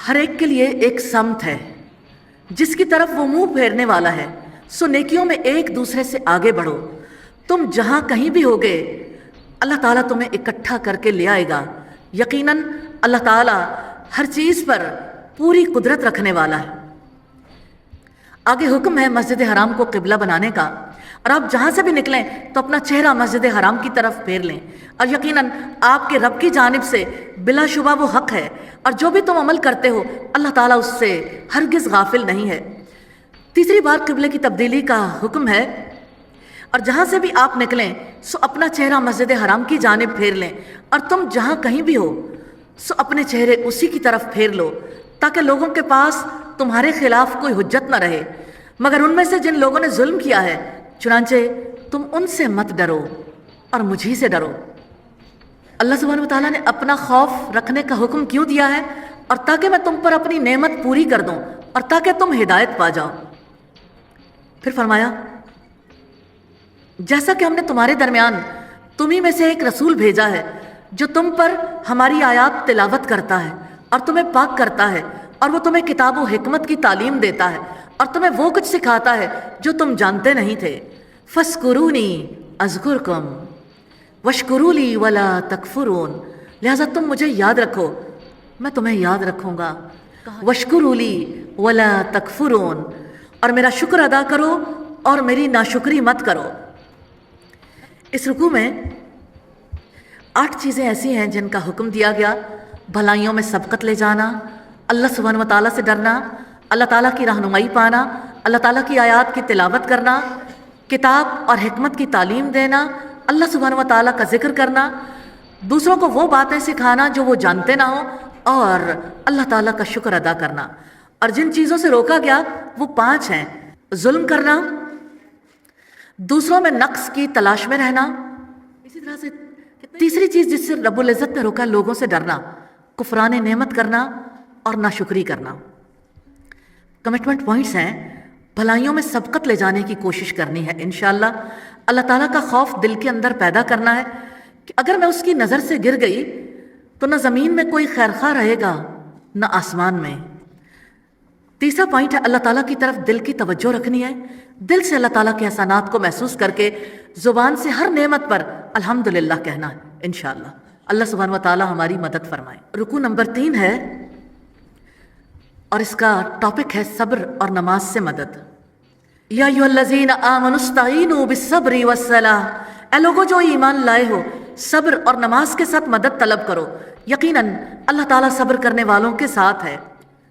ہر ایک کے لیے ایک سمت ہے جس کی طرف وہ منہ پھیرنے والا ہے، سو نیکیوں میں ایک دوسرے سے آگے بڑھو۔ تم جہاں کہیں بھی ہوگے اللہ تعالیٰ تمہیں اکٹھا کر کے لے آئے گا۔ یقیناً اللہ تعالیٰ ہر چیز پر پوری قدرت رکھنے والا ہے۔ آگے حکم ہے مسجد حرام کو قبلہ بنانے کا، اور آپ جہاں سے بھی نکلیں تو اپنا چہرہ مسجد حرام کی طرف پھیر لیں، اور یقیناً آپ کے رب کی جانب سے بلا شبہ وہ حق ہے، اور جو بھی تم عمل کرتے ہو اللہ تعالیٰ اس سے ہرگز غافل نہیں ہے۔ تیسری بار قبلے کی تبدیلی کا حکم ہے، اور جہاں سے بھی آپ نکلیں سو اپنا چہرہ مسجد حرام کی جانب پھیر لیں، اور تم جہاں کہیں بھی ہو سو اپنے چہرے اسی کی طرف پھیر لو، تاکہ لوگوں کے پاس تمہارے خلاف کوئی حجت نہ رہے، مگر ان میں سے جن لوگوں نے ظلم کیا ہے، چنانچہ تم ان سے مت ڈرو اور مجھی سے ڈرو۔ اللہ سبحانہ وتعالیٰ نے اپنا خوف رکھنے کا حکم کیوں دیا ہے؟ اور تاکہ میں تم پر اپنی نعمت پوری کر دوں اور تاکہ تم ہدایت پا جاؤ۔ پھر فرمایا جیسا کہ ہم نے تمہارے درمیان تمہیں میں سے ایک رسول بھیجا ہے جو تم پر ہماری آیات تلاوت کرتا ہے اور تمہیں پاک کرتا ہے، اور وہ تمہیں کتاب و حکمت کی تعلیم دیتا ہے اور تمہیں وہ کچھ سکھاتا ہے جو تم جانتے نہیں تھے۔ فَاسْكُرُونِي أَذْكُرْكُمْ وَاشْكُرُوا لِي وَلَا تَكْفُرُونَ، لہٰذا تم مجھے یاد رکھو، میں تمہیں یاد رکھوں گا۔ وَاشْكُرُوا لِي وَلَا تَكْفُرُونَ، اور میرا شکر ادا کرو اور میری ناشکری مت کرو۔ اس رکوع میں 8 چیزیں ایسی ہیں جن کا حکم دیا گیا: بھلائیوں میں سبقت لے جانا، اللہ سبحانہ و تعالیٰ سے ڈرنا، اللہ تعالیٰ کی رہنمائی پانا، اللہ تعالیٰ کی آیات کی تلاوت کرنا، کتاب اور حکمت کی تعلیم دینا، اللہ سبحانہ و تعالیٰ کا ذکر کرنا، دوسروں کو وہ باتیں سکھانا جو وہ جانتے نہ ہوں، اور اللہ تعالیٰ کا شکر ادا کرنا۔ اور جن چیزوں سے روکا گیا وہ 5 ہیں: ظلم کرنا، دوسروں میں نقص کی تلاش میں رہنا، اسی طرح سے تیسری چیز جس سے رب العزت نے روکا لوگوں سے ڈرنا، کفران نعمت کرنا اور ناشکری کرنا۔ کمٹمنٹ پوائنٹس ہیں: بھلائیوں میں سبقت لے جانے کی کوشش کرنی ہے انشاءاللہ، اللہ تعالیٰ کا خوف دل کے اندر پیدا کرنا ہے کہ اگر میں اس کی نظر سے گر گئی تو نہ زمین میں کوئی خیرخواہ رہے گا نہ آسمان میں۔ تیسرا پوائنٹ ہے اللہ تعالیٰ کی طرف دل کی توجہ رکھنی ہے، دل سے اللہ تعالیٰ کے احسانات کو محسوس کر کے زبان سے ہر نعمت پر الحمدللہ کہنا ہے انشاءاللہ۔ اللہ سبحانہ و تعالیٰ ہماری مدد فرمائے۔ رکوع نمبر 3 ہے اور اس کا ٹاپک ہے صبر اور نماز سے مدد۔ یا ایھا الذین آمنوا استعینوا بالصبر والصلاۃ، اے لوگو جو ایمان لائے ہو صبر اور نماز کے ساتھ مدد طلب کرو، یقیناً اللہ تعالیٰ صبر کرنے والوں کے ساتھ ہے۔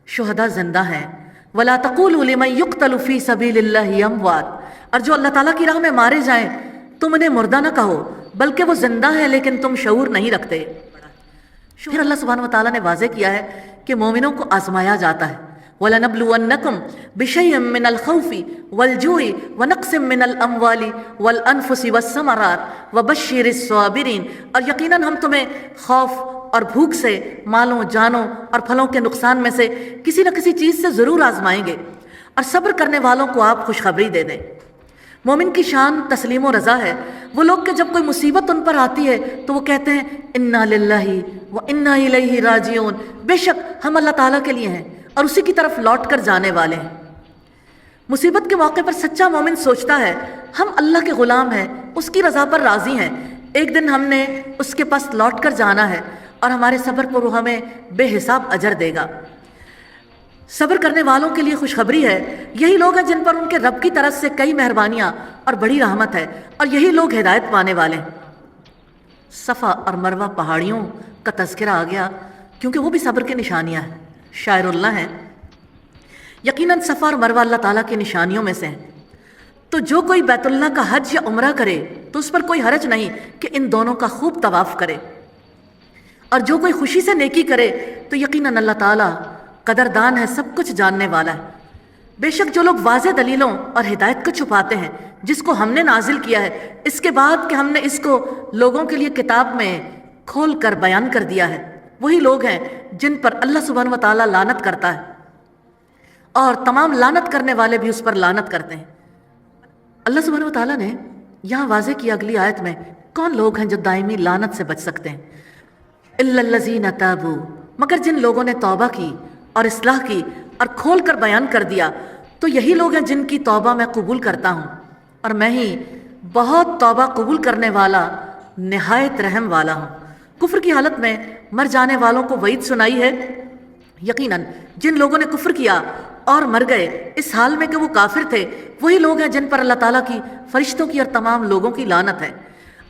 شہداء زندہ ہیں۔ وَلَا تَقُولُوا لِمَن يُقْتَلُ فِي سَبِيلِ اللَّهِ أَمْوَاتٌ، اور جو اللہ تعالیٰ کی راہ میں مارے جائیں تم انہیں مردہ نہ کہو بلکہ وہ زندہ ہیں لیکن تم شعور نہیں رکھتے۔ پھر اللہ سبحانہ وتعالیٰ نے واضح کیا ہے کہ مومنوں کو آزمایا جاتا ہے۔ وَلَنَبْلُوَنَّكُمْ بِشَيْءٍ مِّنَ الْخَوْفِ وَالْجُوعِ وَنَقْصٍ مِّنَ الْأَمْوَالِ وَالْأَنفُسِ وَالثَّمَرَاتِ وَبَشِّرِ الصَّابِرِينَ، اور یقیناً ہم تمہیں خوف اور بھوک سے، مالوں جانوں اور پھلوں کے نقصان میں سے کسی نہ کسی چیز سے ضرور آزمائیں گے، اور صبر کرنے والوں کو آپ خوشخبری دے دیں۔ مومن کی شان تسلیم و رضا ہے۔ وہ لوگ کہ جب کوئی مصیبت ان پر آتی ہے تو وہ کہتے ہیں انا للہ و انا الیہ راجعون، بے شک ہم اللہ تعالیٰ کے لیے ہیں اور اسی کی طرف لوٹ کر جانے والے ہیں۔ مصیبت کے موقع پر سچا مومن سوچتا ہے ہم اللہ کے غلام ہیں، اس کی رضا پر راضی ہیں، ایک دن ہم نے اس کے پاس لوٹ کر جانا ہے اور ہمارے صبر پر وہ ہمیں بے حساب اجر دے گا۔ صبر کرنے والوں کے لیے خوشخبری ہے، یہی لوگ ہیں جن پر ان کے رب کی طرف سے کئی مہربانیاں اور بڑی رحمت ہے، اور یہی لوگ ہدایت پانے والے ہیں۔ صفا اور مروہ پہاڑیوں کا تذکرہ آ گیا کیونکہ وہ بھی صبر کی نشانیاں ہیں، شاعر اللہ ہیں۔ یقیناً صفا اور مروہ اللہ تعالیٰ کی نشانیوں میں سے ہیں، تو جو کوئی بیت اللہ کا حج یا عمرہ کرے تو اس پر کوئی حرج نہیں کہ ان دونوں کا خوب طواف کرے، اور جو کوئی خوشی سے نیکی کرے تو یقیناً اللہ تعالیٰ قدردان ہے، سب کچھ جاننے والا ہے۔ بے شک جو لوگ واضح دلیلوں اور ہدایت کو چھپاتے ہیں جس کو ہم نے نازل کیا ہے، اس کے بعد کہ ہم نے اس کو لوگوں کے لیے کتاب میں کھول کر بیان کر دیا ہے، وہی لوگ ہیں جن پر اللہ سبحانہ و تعالیٰ لعنت کرتا ہے، اور تمام لعنت کرنے والے بھی اس پر لعنت کرتے ہیں۔ اللہ سبحانہ و تعالیٰ نے یہاں واضح کیا اگلی آیت میں کون لوگ ہیں جو دائمی لعنت سے بچ سکتے ہیں۔ الا الذین تابوا، مگر جن لوگوں نے توبہ کی، اور اصلاح کی اور کھول کر بیان کر دیا تو یہی لوگ ہیں جن کی توبہ میں قبول کرتا ہوں، اور میں ہی بہت توبہ قبول کرنے والا نہایت رحم والا ہوں۔ کفر کی حالت میں مر جانے والوں کو وعید سنائی ہے۔ یقیناً جن لوگوں نے کفر کیا اور مر گئے اس حال میں کہ وہ کافر تھے، وہی لوگ ہیں جن پر اللہ تعالیٰ کی، فرشتوں کی اور تمام لوگوں کی لعنت ہے۔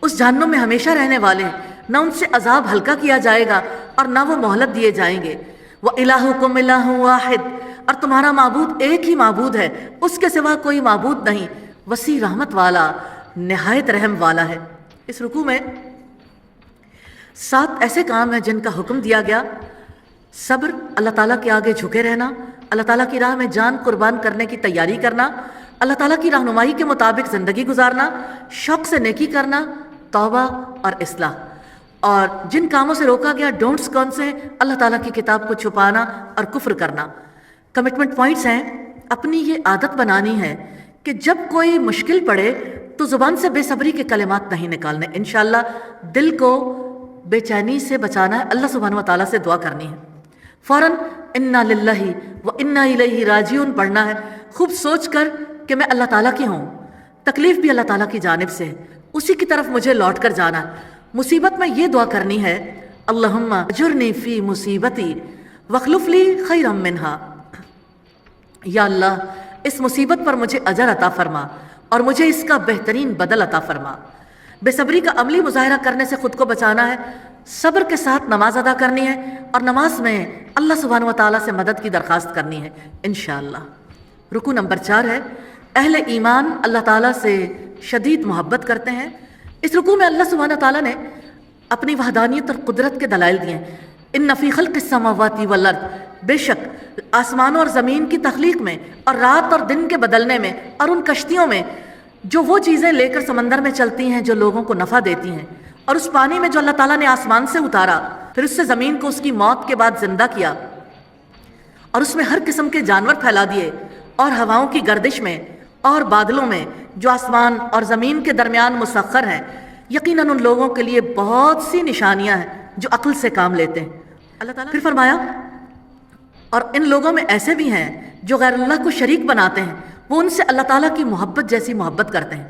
اس جہنم میں ہمیشہ رہنے والے ہیں، نہ ان سے عذاب ہلکا کیا جائے گا اور نہ وہ مہلت دیے جائیں گے۔ وَإِلَٰهُكُمْ إِلَٰهٌ وَاحِدٌ، اور تمہارا معبود ایک ہی معبود ہے، اس کے سوا کوئی معبود نہیں، وسیع رحمت والا، نہایت رحم والا ہے۔ اس رکوع میں 7 ایسے کام ہیں جن کا حکم دیا گیا: صبر، اللہ تعالیٰ کے آگے جھکے رہنا، اللہ تعالیٰ کی راہ میں جان قربان کرنے کی تیاری کرنا، اللہ تعالیٰ کی رہنمائی کے مطابق زندگی گزارنا، شوق سے نیکی کرنا، توبہ اور اصلاح۔ اور جن کاموں سے روکا گیا ڈونٹس کون سے ہیں؟ اللہ تعالیٰ کی کتاب کو چھپانا اور کفر کرنا۔ کمٹمنٹ پوائنٹس ہیں: اپنی یہ عادت بنانی ہے کہ جب کوئی مشکل پڑے تو زبان سے بے صبری کے کلمات نہیں نکالنے، انشاءاللہ دل کو بے چینی سے بچانا ہے، اللہ سبحانہ و تعالیٰ سے دعا کرنی ہے، فوراً انا للہ و انا الیہ راجعون پڑھنا ہے، خوب سوچ کر کہ میں اللہ تعالیٰ کی ہوں، تکلیف بھی اللہ تعالیٰ کی جانب سے ہے، اسی کی طرف مجھے لوٹ کر جانا ہے۔ مصیبت میں یہ دعا کرنی ہے: اللہم اجرنی فی مصیبتی واخلف لی خیرا منہا، یا اللہ اس مصیبت پر مجھے اجر عطا فرما اور مجھے اس کا بہترین بدل عطا فرما۔ بے صبری کا عملی مظاہرہ کرنے سے خود کو بچانا ہے، صبر کے ساتھ نماز ادا کرنی ہے اور نماز میں اللہ سبحانہ و تعالیٰ سے مدد کی درخواست کرنی ہے انشاءاللہ۔ رکوع نمبر 4 ہے: اہل ایمان اللہ تعالیٰ سے شدید محبت کرتے ہیں۔ اس رکوع میں اللہ سبحانہ و تعالیٰ نے اپنی وحدانیت اور قدرت کے دلائل دیے ہیں۔ ان فی خلق السماوات والارض، بے شک آسمانوں اور زمین کی تخلیق میں اور رات اور دن کے بدلنے میں اور ان کشتیوں میں جو وہ چیزیں لے کر سمندر میں چلتی ہیں جو لوگوں کو نفع دیتی ہیں، اور اس پانی میں جو اللہ تعالیٰ نے آسمان سے اتارا، پھر اس سے زمین کو اس کی موت کے بعد زندہ کیا اور اس میں ہر قسم کے جانور پھیلا دیے، اور ہواؤں کی گردش میں اور بادلوں میں جو آسمان اور زمین کے درمیان مسخر ہیں، یقیناً ان لوگوں کے لیے بہت سی نشانیاں ہیں جو عقل سے کام لیتے ہیں۔ اللہ تعالیٰ پھر فرمایا: اور ان لوگوں میں ایسے بھی ہیں جو غیر اللہ کو شریک بناتے ہیں، وہ ان سے اللہ تعالیٰ کی محبت جیسی محبت کرتے ہیں،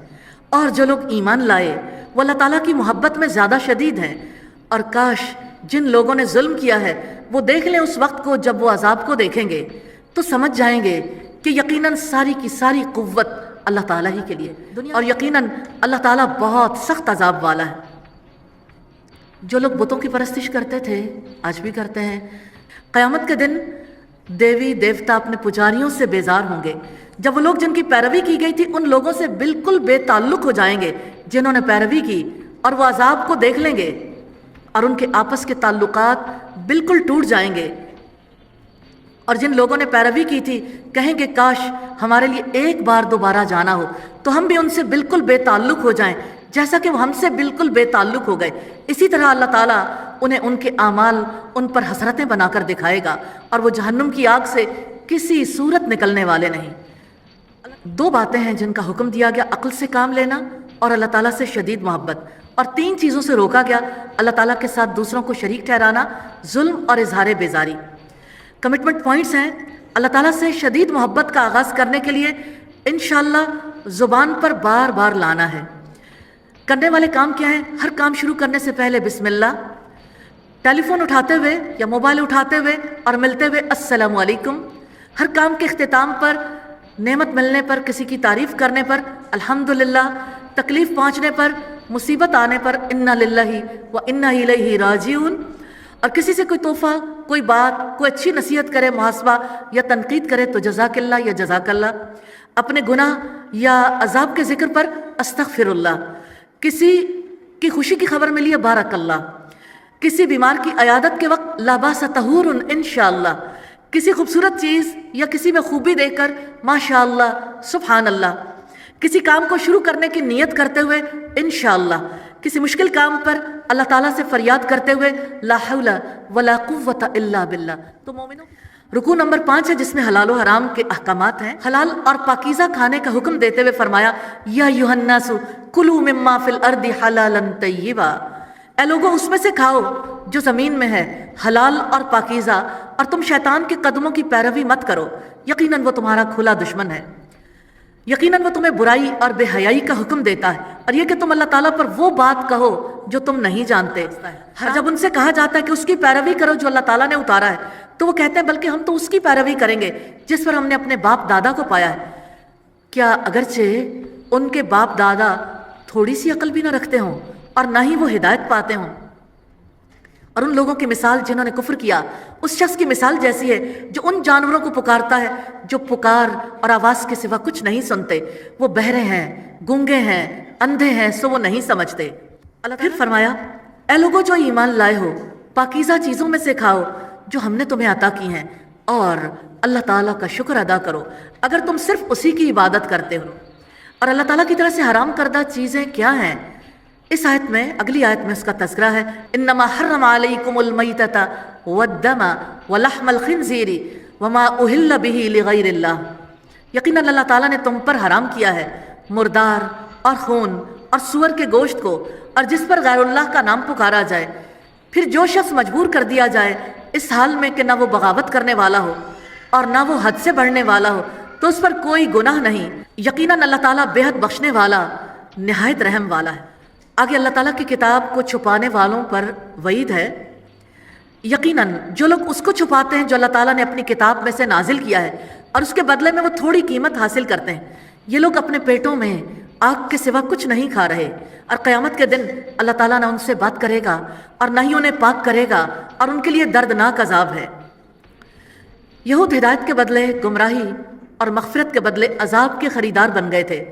اور جو لوگ ایمان لائے وہ اللہ تعالیٰ کی محبت میں زیادہ شدید ہیں۔ اور کاش جن لوگوں نے ظلم کیا ہے وہ دیکھ لیں اس وقت کو جب وہ عذاب کو دیکھیں گے تو سمجھ جائیں گے کہ یقیناً ساری کی ساری قوت اللہ تعالیٰ ہی کے لیے، اور یقیناً اللہ تعالیٰ بہت سخت عذاب والا ہے۔ جو لوگ بتوں کی پرستش کرتے تھے آج بھی کرتے ہیں، قیامت کے دن دیوی دیوتا اپنے پجاریوں سے بیزار ہوں گے۔ جب وہ لوگ جن کی پیروی کی گئی تھی ان لوگوں سے بالکل بے تعلق ہو جائیں گے جنہوں نے پیروی کی، اور وہ عذاب کو دیکھ لیں گے اور ان کے آپس کے تعلقات بالکل ٹوٹ جائیں گے۔ اور جن لوگوں نے پیروی کی تھی کہیں گے کاش ہمارے لیے ایک بار دوبارہ جانا ہو تو ہم بھی ان سے بالکل بے تعلق ہو جائیں جیسا کہ وہ ہم سے بالکل بے تعلق ہو گئے۔ اسی طرح اللہ تعالیٰ انہیں ان کے اعمال ان پر حسرتیں بنا کر دکھائے گا، اور وہ جہنم کی آگ سے کسی صورت نکلنے والے نہیں۔ 2 باتیں ہیں جن کا حکم دیا گیا: عقل سے کام لینا اور اللہ تعالیٰ سے شدید محبت، اور 3 چیزوں سے روکا گیا: اللہ تعالیٰ کے ساتھ دوسروں کو شریک ٹھہرانا، ظلم اور اظہار بیزاری۔ کمٹمنٹ پوائنٹس ہیں: اللہ تعالیٰ سے شدید محبت کا آغاز کرنے کے لیے انشاءاللہ زبان پر بار بار لانا ہے۔ کرنے والے کام کیا ہیں؟ ہر کام شروع کرنے سے پہلے بسم اللہ، ٹیلی فون اٹھاتے ہوئے یا موبائل اٹھاتے ہوئے اور ملتے ہوئے السلام علیکم، ہر کام کے اختتام پر، نعمت ملنے پر، کسی کی تعریف کرنے پر الحمدللہ، تکلیف پہنچنے پر، مصیبت آنے پر انا للہ و انا الیہ راجعون، اور کسی سے کوئی تحفہ، کوئی بات، کوئی اچھی نصیحت کرے، محاسبہ یا تنقید کرے تو جزاک اللہ یا جزاک اللہ، اپنے گناہ یا عذاب کے ذکر پر استغفر اللہ، کسی کی خوشی کی خبر ملی ہے بارک اللہ، کسی بیمار کی عیادت کے وقت لا باس طہور انشاءاللہ، کسی خوبصورت چیز یا کسی میں خوبی دیکھ کر ماشاءاللہ سبحان اللہ، کسی کام کو شروع کرنے کی نیت کرتے ہوئے انشاءاللہ، کسی مشکل کام پر اللہ تعالیٰ سے فریاد کرتے ہوئے لا حول ولا قوت الا باللہ۔ تو مومنوں، رکوع نمبر 5 ہے جس میں حلال و حرام کے احکامات ہیں۔ حلال اور پاکیزہ کھانے کا حکم دیتے ہوئے فرمایا یا ایھا الناس کلوا مما فی الارض حلالا طیبا، اے لوگوں اس میں سے کھاؤ جو زمین میں ہے، حلال اور پاکیزہ، اور تم شیطان کے قدموں کی پیروی مت کرو، یقیناً وہ تمہارا کھلا دشمن ہے۔ یقیناً وہ تمہیں برائی اور بے حیائی کا حکم دیتا ہے، اور یہ کہ تم اللہ تعالیٰ پر وہ بات کہو جو تم نہیں جانتے۔ اور جب ان سے کہا جاتا ہے کہ اس کی پیروی کرو جو اللہ تعالیٰ نے اتارا ہے، تو وہ کہتے ہیں بلکہ ہم تو اس کی پیروی کریں گے جس پر ہم نے اپنے باپ دادا کو پایا ہے۔ کیا اگرچہ ان کے باپ دادا تھوڑی سی عقل بھی نہ رکھتے ہوں اور نہ ہی وہ ہدایت پاتے ہوں؟ اور ان لوگوں کی مثال جنہوں نے کفر کیا اس شخص کی مثال جیسی ہے جو ان جانوروں کو پکارتا ہے جو پکار اور آواز کے سوا کچھ نہیں سنتے، وہ بہرے ہیں، گونگے ہیں، اندھے ہیں، سو وہ نہیں سمجھتے۔ اللہ پھر فرمایا، اے لوگوں جو ایمان لائے ہو، پاکیزہ چیزوں میں سے کھاؤ جو ہم نے تمہیں عطا کی ہیں، اور اللہ تعالیٰ کا شکر ادا کرو اگر تم صرف اسی کی عبادت کرتے ہو۔ اور اللہ تعالیٰ کی طرف سے حرام کردہ چیزیں کیا ہیں؟ اس آیت میں، اگلی آیت میں اس کا تذکرہ ہے، انما حرم علیکم المیتۃ والدم ولحم الخنزیر وما اہل بہ لغیر اللہ۔ یقیناً اللہ تعالیٰ نے تم پر حرام کیا ہے مردار اور خون اور سور کے گوشت کو، اور جس پر غیر اللہ کا نام پکارا جائے۔ پھر جو شخص مجبور کر دیا جائے اس حال میں کہ نہ وہ بغاوت کرنے والا ہو اور نہ وہ حد سے بڑھنے والا ہو، تو اس پر کوئی گناہ نہیں۔ یقیناً اللہ تعالیٰ بے حد بخشنے والا، نہایت رحم والا ہے۔ آگے اللہ تعالیٰ کی کتاب کو چھپانے والوں پر وعید ہے۔ یقیناً جو لوگ اس کو چھپاتے ہیں جو اللہ تعالیٰ نے اپنی کتاب میں سے نازل کیا ہے، اور اس کے بدلے میں وہ تھوڑی قیمت حاصل کرتے ہیں، یہ لوگ اپنے پیٹوں میں آگ کے سوا کچھ نہیں کھا رہے، اور قیامت کے دن اللہ تعالیٰ نہ ان سے بات کرے گا اور نہ ہی انہیں پاک کرے گا، اور ان کے لیے دردناک عذاب ہے۔ یہود ہدایت کے بدلے گمراہی اور مغفرت کے بدلے عذاب کے خریدار بن گئے تھے۔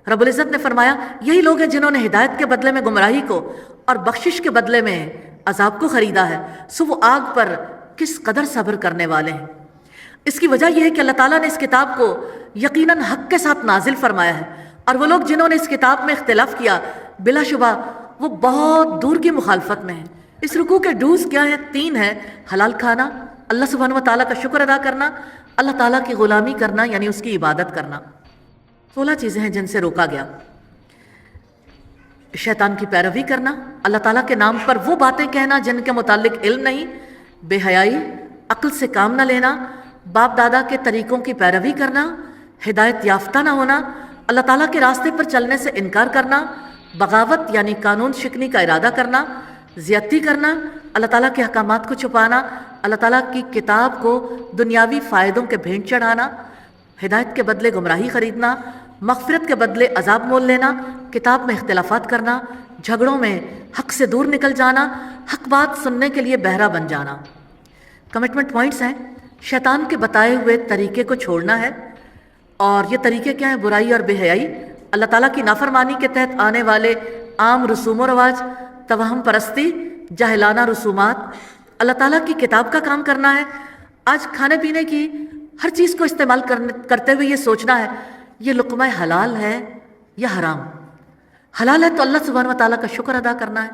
رب العزت نے فرمایا، یہی لوگ ہیں جنہوں نے ہدایت کے بدلے میں گمراہی کو اور بخشش کے بدلے میں عذاب کو خریدا ہے، سو وہ آگ پر کس قدر صبر کرنے والے ہیں۔ اس کی وجہ یہ ہے کہ اللہ تعالیٰ نے اس کتاب کو یقیناً حق کے ساتھ نازل فرمایا ہے، اور وہ لوگ جنہوں نے اس کتاب میں اختلاف کیا بلا شبہ وہ بہت دور کی مخالفت میں ہیں۔ اس رکوع کے ڈوز کیا ہیں؟ 3 ہیں: حلال کھانا، اللہ سبحانہ و تعالیٰ کا شکر ادا کرنا، اللہ تعالیٰ کی غلامی کرنا یعنی اس کی عبادت کرنا۔ 16 چیزیں ہیں جن سے روکا گیا: شیطان کی پیروی کرنا، اللہ تعالیٰ کے نام پر وہ باتیں کہنا جن کے متعلق علم نہیں، بے حیائی، عقل سے کام نہ لینا، باپ دادا کے طریقوں کی پیروی کرنا، ہدایت یافتہ نہ ہونا، اللہ تعالیٰ کے راستے پر چلنے سے انکار کرنا، بغاوت یعنی قانون شکنی کا ارادہ کرنا، زیادتی کرنا، اللہ تعالیٰ کے احکامات کو چھپانا، اللہ تعالیٰ کی کتاب کو دنیاوی فائدوں کے بھینٹ چڑھانا، ہدایت کے بدلے گمراہی خریدنا، مغفرت کے بدلے عذاب مول لینا، کتاب میں اختلافات کرنا، جھگڑوں میں حق سے دور نکل جانا، حق بات سننے کے لیے بہرا بن جانا۔ کمٹمنٹ پوائنٹس ہیں: شیطان کے بتائے ہوئے طریقے کو چھوڑنا ہے، اور یہ طریقے کیا ہیں؟ برائی اور بے حیائی، اللہ تعالیٰ کی نافرمانی کے تحت آنے والے عام رسوم و رواج، توہم پرستی، جاہلانہ رسومات، اللہ تعالیٰ کی کتاب کا کام کرنا ہے۔ آج کھانے پینے کی ہر چیز کو استعمال کرتے ہوئے یہ سوچنا ہے یہ لقمہ حلال ہے یا حرام۔ حلال ہے تو اللہ سبحانہ و تعالیٰ کا شکر ادا کرنا ہے،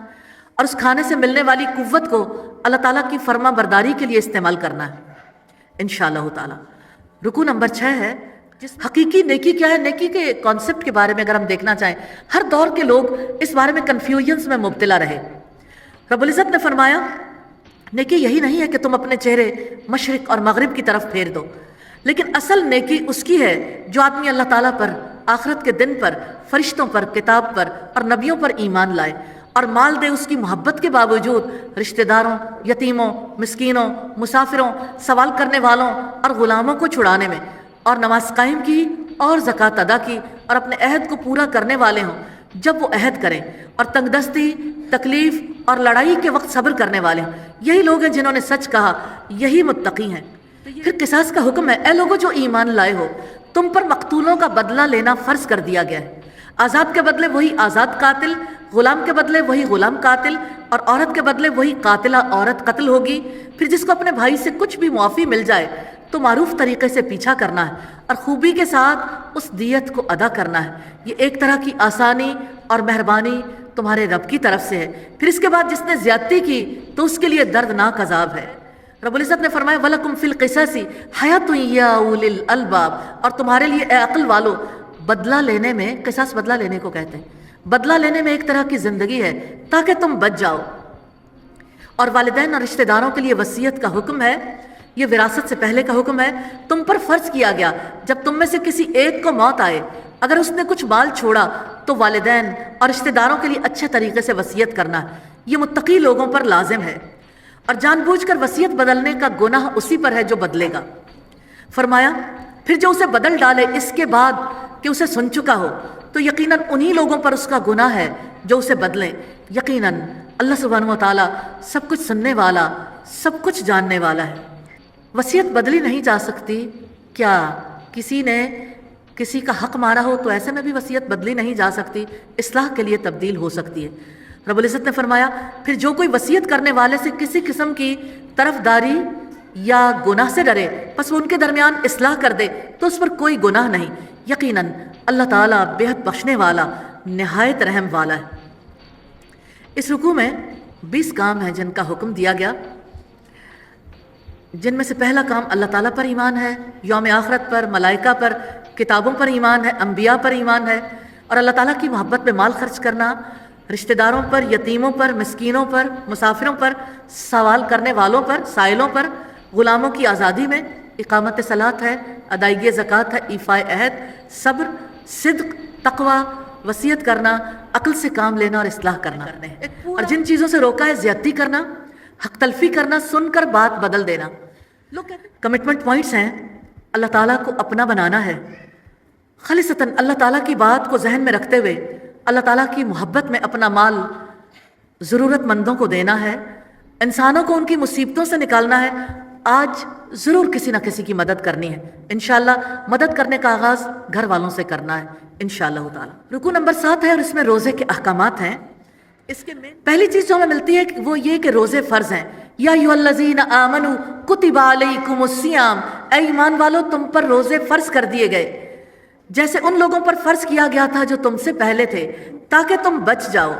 اور اس کھانے سے ملنے والی قوت کو اللہ تعالیٰ کی فرما برداری کے لیے استعمال کرنا ہے انشاءاللہ تعالیٰ۔ رکوع نمبر 6 ہے حقیقی نیکی کیا ہے۔ نیکی کے کانسیپٹ کے بارے میں اگر ہم دیکھنا چاہیں، ہر دور کے لوگ اس بارے میں کنفیوژنز میں مبتلا رہے۔ رب العزت نے فرمایا، نیکی یہی نہیں ہے کہ تم اپنے چہرے مشرق اور مغرب کی طرف پھیر دو، لیکن اصل نیکی اس کی ہے جو آدمی اللہ تعالیٰ پر، آخرت کے دن پر، فرشتوں پر، کتاب پر اور نبیوں پر ایمان لائے، اور مال دے اس کی محبت کے باوجود رشتہ داروں، یتیموں، مسکینوں، مسافروں، سوال کرنے والوں اور غلاموں کو چھڑانے میں، اور نماز قائم کی اور زکوٰۃ ادا کی، اور اپنے عہد کو پورا کرنے والے ہوں جب وہ عہد کریں، اور تنگ دستی، تکلیف اور لڑائی کے وقت صبر کرنے والے ہوں۔ یہی لوگ ہیں جنہوں نے سچ کہا، یہی متقی ہیں۔ پھر قصاص کا حکم ہے، اے لوگوں جو ایمان لائے ہو، تم پر مقتولوں کا بدلہ لینا فرض کر دیا گیا ہے۔ آزاد کے بدلے وہی آزاد قاتل، غلام کے بدلے وہی غلام قاتل، اور عورت کے بدلے وہی قاتلہ عورت قتل ہوگی۔ پھر جس کو اپنے بھائی سے کچھ بھی معافی مل جائے تو معروف طریقے سے پیچھا کرنا ہے، اور خوبی کے ساتھ اس دیت کو ادا کرنا ہے۔ یہ ایک طرح کی آسانی اور مہربانی تمہارے رب کی طرف سے ہے۔ پھر اس کے بعد جس نے زیادتی کی تو اس کے لیے دردناک عذاب ہے۔ رب العزت نے فرمایا، وَلَكُمْ فِي الْقِصَاصِ حَيَاةٌ يَا أُولِي الْأَلْبَابِ، اور تمہارے لیے اے عقل والو، بدلہ لینے میں، قصاص بدلہ لینے کو کہتے ہیں، بدلہ لینے میں ایک طرح کی زندگی ہے تاکہ تم بچ جاؤ۔ اور والدین اور رشتہ داروں کے لیے وصیت کا حکم ہے یہ وراثت سے پہلے کا حکم ہے، تم پر فرض کیا گیا جب تم میں سے کسی ایک کو موت آئے، اگر اس نے کچھ مال چھوڑا تو والدین اور رشتہ داروں کے لیے اچھے طریقے سے وصیت کرنا ہے، یہ متقی لوگوں پر لازم ہے، اور جان بوجھ کر وصیت بدلنے کا گناہ اسی پر ہے جو بدلے گا۔ فرمایا پھر جو اسے بدل ڈالے اس کے بعد کہ اسے سن چکا ہو تو یقیناً انہی لوگوں پر اس کا گناہ ہے جو اسے بدلیں، یقیناً اللہ سبحانہ و تعالیٰ سب کچھ سننے والا، سب کچھ جاننے والا ہے۔ وصیت بدلی نہیں جا سکتی، کیا کسی نے کسی کا حق مارا ہو تو ایسے میں بھی وصیت بدلی نہیں جا سکتی، اصلاح کے لیے تبدیل ہو سکتی ہے۔ رب العزت نے فرمایا پھر جو کوئی وصیت کرنے والے سے کسی قسم کی طرفداری یا گناہ سے ڈرے پس وہ ان کے درمیان اصلاح کر دے تو اس پر کوئی گناہ نہیں، یقیناً اللہ تعالیٰ بےحد بخشنے والا، نہایت رحم والا ہے۔ اس رکوع میں 20 کام ہیں جن کا حکم دیا گیا، جن میں سے پہلا کام اللہ تعالیٰ پر ایمان ہے، یوم آخرت پر، ملائکہ پر، کتابوں پر ایمان ہے، انبیاء پر ایمان ہے، اور اللہ تعالیٰ کی محبت میں مال خرچ کرنا، رشتہ داروں پر، یتیموں پر، مسکینوں پر، مسافروں پر، سوال کرنے والوں پر، سائلوں پر، غلاموں کی آزادی میں، اقامت صلاۃ ہے، ادائیگی زکوٰۃ ہے، ایفاء عہد، صبر، صدق، تقوی، وصیت کرنا، عقل سے کام لینا اور اصلاح کرنا، اور جن چیزوں سے روکا ہے زیادتی کرنا، حق تلفی کرنا، سن کر بات بدل دینا۔ کمٹمنٹ پوائنٹس ہیں، اللہ تعالیٰ کو اپنا بنانا ہے، خالصتاً اللہ تعالیٰ کی بات کو ذہن میں رکھتے ہوئے اللہ تعالیٰ کی محبت میں اپنا مال ضرورت مندوں کو دینا ہے، انسانوں کو ان کی مصیبتوں سے نکالنا ہے، آج ضرور کسی نہ کسی کی مدد کرنی ہے، انشاءاللہ مدد کرنے کا آغاز گھر والوں سے کرنا ہے انشاءاللہ تعالی۔ رکوع نمبر 7 ہے اور اس میں روزے کے احکامات ہیں۔ اس کے پہلی چیز جو ہمیں ملتی ہے وہ یہ کہ روزے فرض ہیں۔ یا ایھا الذین آمنوا کتب علیکم الصیام، اے ایمان والو تم پر روزے فرض کر دیے گئے جیسے ان لوگوں پر فرض کیا گیا تھا جو تم سے پہلے تھے تاکہ تم بچ جاؤ۔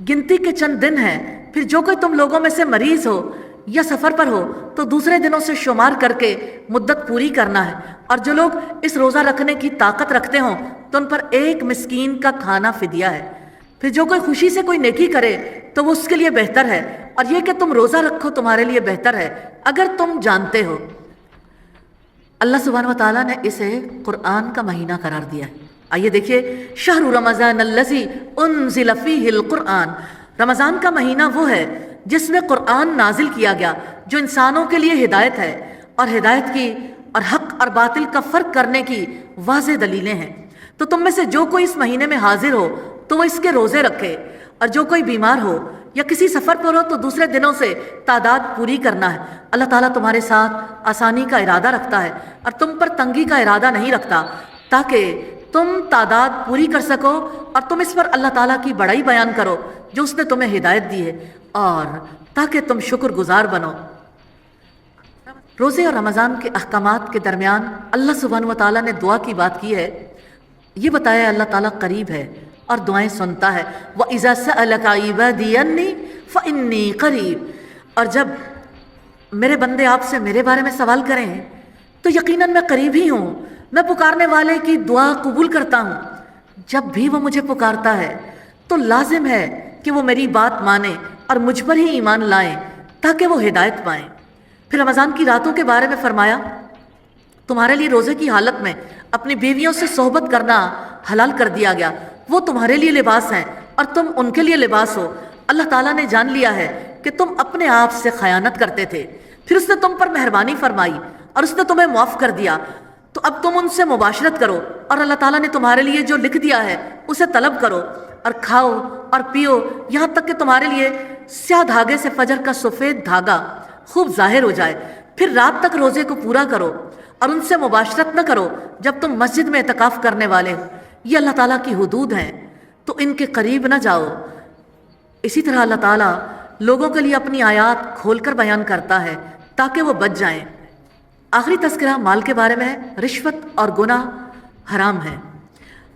گنتی کے چند دن ہیں، پھر جو کوئی تم لوگوں میں سے مریض ہو یا سفر پر ہو تو دوسرے دنوں سے شمار کر کے مدت پوری کرنا ہے، اور جو لوگ اس روزہ رکھنے کی طاقت رکھتے ہوں تو ان پر ایک مسکین کا کھانا فدیہ ہے۔ پھر جو کوئی خوشی سے کوئی نیکی کرے تو وہ اس کے لیے بہتر ہے، اور یہ کہ تم روزہ رکھو تمہارے لیے بہتر ہے اگر تم جانتے ہو۔ اللہ سبحانہ و تعالیٰ نے اسے قرآن کا مہینہ قرار دیا ہے۔ آئیے دیکھیے، شہر رمضان الذی انزل فیہ القرآن، رمضان کا مہینہ وہ ہے جس میں قرآن نازل کیا گیا جو انسانوں کے لیے ہدایت ہے، اور ہدایت کی اور حق اور باطل کا فرق کرنے کی واضح دلیلیں ہیں۔ تو تم میں سے جو کوئی اس مہینے میں حاضر ہو تو وہ اس کے روزے رکھے، اور جو کوئی بیمار ہو یا کسی سفر پر ہو تو دوسرے دنوں سے تعداد پوری کرنا ہے۔ اللہ تعالیٰ تمہارے ساتھ آسانی کا ارادہ رکھتا ہے اور تم پر تنگی کا ارادہ نہیں رکھتا، تاکہ تم تعداد پوری کر سکو اور تم اس پر اللہ تعالیٰ کی بڑائی بیان کرو جو اس نے تمہیں ہدایت دی ہے، اور تاکہ تم شکر گزار بنو۔ روزے اور رمضان کے احکامات کے درمیان اللہ سبحانہ و تعالیٰ نے دعا کی بات کی ہے، یہ بتایا اللہ تعالیٰ قریب ہے اور دعائیں سنتا ہے۔ وَإِذَا سَأَلَكَ عِبَادِي عَنِّي فَإِنِّي قَرِيب، اور جب میرے بندے آپ سے میرے بارے میں سوال کریں تو یقیناً میں قریب ہی ہوں، میں پکارنے والے کی دعا قبول کرتا ہوں۔ جب بھی وہ مجھے پکارتا ہے تو لازم ہے کہ وہ میری بات مانے اور مجھ پر ہی ایمان لائیں تاکہ وہ ہدایت پائیں۔ پھر رمضان کی راتوں کے بارے میں فرمایا تمہارے لیے روزے کی حالت میں اپنی بیویوں سے صحبت کرنا حلال کر دیا گیا، وہ تمہارے لیے لباس ہیں اور تم ان کے لیے لباس ہو۔ اللہ تعالیٰ نے جان لیا ہے کہ تم اپنے آپ سے خیانت کرتے تھے، پھر اس نے تم پر مہربانی فرمائی اور اس نے تمہیں معاف کر دیا، تو اب تم ان سے مباشرت کرو، اور اللہ تعالیٰ نے تمہارے لیے جو لکھ دیا ہے اسے طلب کرو، اور کھاؤ اور پیو یہاں تک کہ تمہارے لیے سیاہ دھاگے سے فجر کا سفید دھاگا خوب ظاہر ہو جائے، پھر رات تک روزے کو پورا کرو اور ان سے مباشرت نہ کرو جب تم مسجد میں اعتکاف کرنے والے ہو، یہ اللہ تعالیٰ کی حدود ہیں تو ان کے قریب نہ جاؤ۔ اسی طرح اللہ تعالیٰ لوگوں کے لیے اپنی آیات کھول کر بیان کرتا ہے تاکہ وہ بچ جائیں۔ آخری تذکرہ مال کے بارے میں ہے، رشوت اور گناہ حرام ہے۔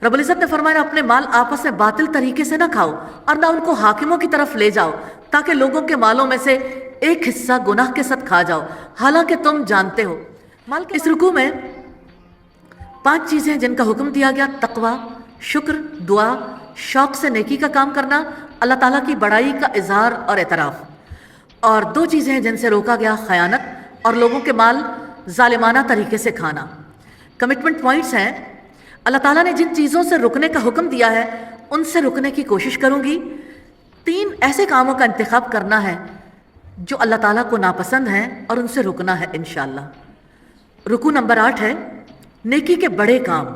رب العزت نے فرمایا اپنے مال آپس میں باطل طریقے سے نہ کھاؤ اور نہ ان کو حاکموں کی طرف لے جاؤ تاکہ لوگوں کے مالوں میں سے ایک حصہ گناہ کے ساتھ کھا جاؤ حالانکہ تم جانتے ہو۔ اس رکوع میں 5 چیزیں جن کا حکم دیا گیا: تقوی، شکر، دعا، شوق سے نیکی کا کام کرنا، اللہ تعالیٰ کی بڑائی کا اظہار اور اعتراف، اور 2 چیزیں جن سے روکا گیا: خیانت اور لوگوں کے مال ظالمانہ طریقے سے کھانا۔ کمٹمنٹ پوائنٹس ہیں، اللہ تعالیٰ نے جن چیزوں سے رکنے کا حکم دیا ہے ان سے رکنے کی کوشش کروں گی۔ 3 ایسے کاموں کا انتخاب کرنا ہے جو اللہ تعالیٰ کو ناپسند ہیں اور ان سے رکنا ہے انشاءاللہ۔ رکو نمبر 8 ہے نیکی کے بڑے کام۔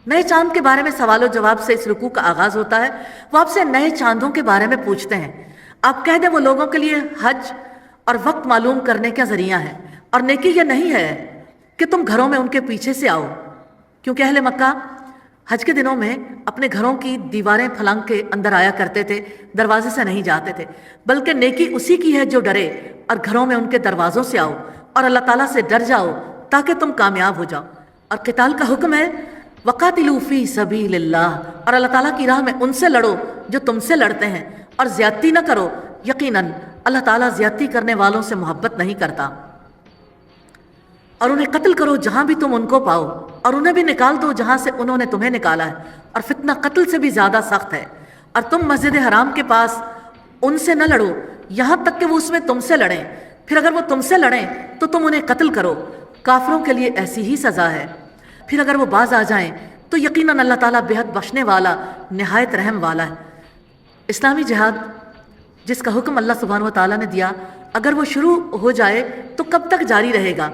نئے چاند کے بارے میں سوال و جواب سے اس رکوع کا آغاز ہوتا ہے۔ وہ آپ سے نئے چاندوں کے بارے میں پوچھتے ہیں، آپ کہہ دیں وہ لوگوں کے لیے حج اور وقت معلوم کرنے کا ذریعہ ہے، اور نیکی یہ نہیں ہے کہ تم گھروں میں ان کے پیچھے سے آؤ، کیونکہ اہل مکہ حج کے دنوں میں اپنے گھروں کی دیواریں پھلانگ کے اندر آیا کرتے تھے، دروازے سے نہیں جاتے تھے، بلکہ نیکی اسی کی ہے جو ڈرے اور گھروں میں ان کے دروازوں سے آؤ اور اللہ تعالیٰ سے ڈر جاؤ تاکہ تم کامیاب ہو جاؤ۔ اور قتال کا حکم ہے وَقَاتِلُوا فِي سَبِيلِ اللَّهِ، اور اللہ تعالیٰ کی راہ میں ان سے لڑو جو تم سے لڑتے ہیں، اور زیادتی نہ کرو، یقیناً اللہ تعالیٰ زیادتی کرنے والوں سے محبت نہیں کرتا۔ اور انہیں قتل کرو جہاں بھی تم ان کو پاؤ، اور انہیں بھی نکال دو جہاں سے انہوں نے تمہیں نکالا ہے، اور فتنہ قتل سے بھی زیادہ سخت ہے۔ اور تم مسجد حرام کے پاس ان سے نہ لڑو یہاں تک کہ وہ اس میں تم سے لڑیں، پھر اگر وہ تم سے لڑیں تو تم انہیں قتل کرو، کافروں کے لیے ایسی ہی سزا ہے۔ پھر اگر وہ باز آ جائیں تو یقیناً اللہ تعالیٰ بہت بخشنے والا، نہایت رحم والا ہے۔ اسلامی جہاد جس کا حکم اللہ سبحانہ و تعالیٰ نے دیا، اگر وہ شروع ہو جائے تو کب تک جاری رہے گا؟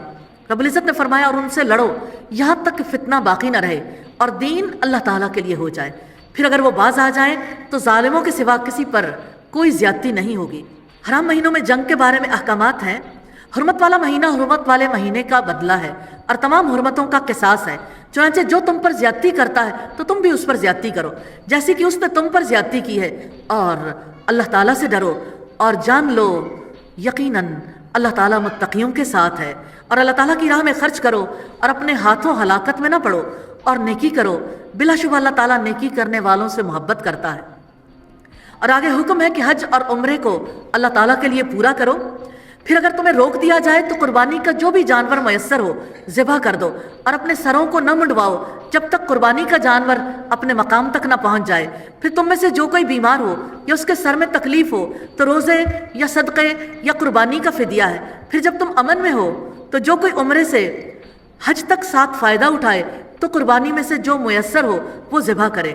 رب العزت نے فرمایا اور ان سے لڑو یہاں تک کہ فتنہ باقی نہ رہے اور دین اللہ تعالیٰ کے لیے ہو جائے۔ پھر اگر وہ باز آ جائیں تو ظالموں کے سوا کسی پر کوئی زیادتی نہیں ہوگی۔ حرام مہینوں میں جنگ کے بارے میں احکامات ہیں۔ حرمت والا مہینہ حرمت والے مہینے کا بدلہ ہے اور تمام حرمتوں کا قصاص ہے، چنانچہ جو تم پر زیادتی کرتا ہے تو تم بھی اس پر زیادتی کرو جیسی کہ اس نے تم پر زیادتی کی ہے، اور اللہ تعالیٰ سے ڈرو اور جان لو یقیناً اللہ تعالیٰ متقیوں کے ساتھ ہے۔ اور اللہ تعالیٰ کی راہ میں خرچ کرو اور اپنے ہاتھوں ہلاکت میں نہ پڑو، اور نیکی کرو، بلا شبہ اللہ تعالیٰ نیکی کرنے والوں سے محبت کرتا ہے۔ اور آگے حکم ہے کہ حج اور عمرے کو اللہ تعالیٰ کے لیے پورا کرو۔ پھر اگر تمہیں روک دیا جائے تو قربانی کا جو بھی جانور میسر ہو ذبح کر دو، اور اپنے سروں کو نہ منڈواؤ جب تک قربانی کا جانور اپنے مقام تک نہ پہنچ جائے۔ پھر تم میں سے جو کوئی بیمار ہو یا اس کے سر میں تکلیف ہو تو روزے یا صدقے یا قربانی کا فدیہ ہے۔ پھر جب تم امن میں ہو تو جو کوئی عمرے سے حج تک ساتھ فائدہ اٹھائے تو قربانی میں سے جو میسر ہو وہ ذبح کرے۔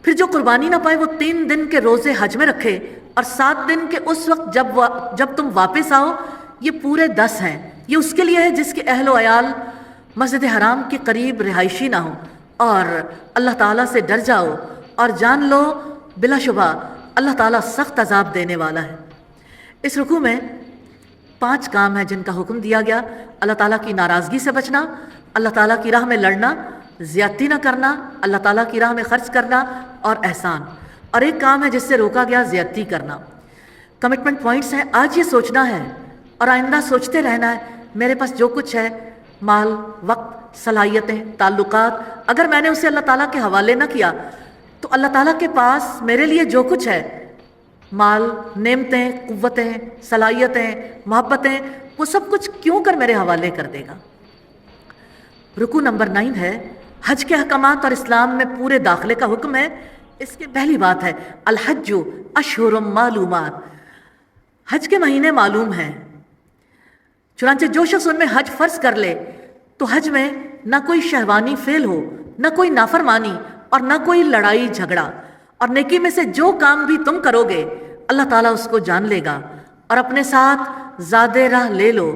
پھر جو قربانی نہ پائے وہ 3 دن کے روزے حج میں رکھے، اور 7 دن کے اس وقت جب تم واپس آؤ، یہ پورے 10 ہیں۔ یہ اس کے لیے ہے جس کے اہل و عیال مسجد حرام کے قریب رہائشی نہ ہو، اور اللہ تعالیٰ سے ڈر جاؤ اور جان لو بلا شبہ اللہ تعالیٰ سخت عذاب دینے والا ہے۔ اس رکوع میں 5 کام ہیں جن کا حکم دیا گیا: اللہ تعالیٰ کی ناراضگی سے بچنا، اللہ تعالیٰ کی راہ میں لڑنا، زیادتی نہ کرنا، اللہ تعالیٰ کی راہ میں خرچ کرنا، اور احسان۔ اور ایک کام ہے جس سے روکا گیا، زیادتی کرنا۔ کمٹمنٹ پوائنٹس ہیں، آج یہ سوچنا ہے اور آئندہ سوچتے رہنا ہے، میرے پاس جو کچھ ہے، مال، وقت، صلاحیتیں، تعلقات، اگر میں نے اسے اللہ تعالیٰ کے حوالے نہ کیا تو اللہ تعالیٰ کے پاس میرے لیے جو کچھ ہے، مال، نعمتیں، قوتیں، صلاحیتیں، محبتیں، وہ سب کچھ کیوں کر میرے حوالے کر دے گا۔ رکوع نمبر 9 ہے حج کے احکامات اور اسلام میں پورے داخلے کا حکم ہے۔ اس کی پہلی بات ہے الحج اشہر معلومات، حج کے مہینے معلوم ہیں، چنانچہ جو شخص ان میں حج فرض کر لے تو حج میں نہ کوئی شہوانی فعل ہو، نہ کوئی نافرمانی، اور نہ کوئی لڑائی جھگڑا، اور نیکی میں سے جو کام بھی تم کرو گے اللہ تعالیٰ اس کو جان لے گا۔ اور اپنے ساتھ زاد راہ لے لو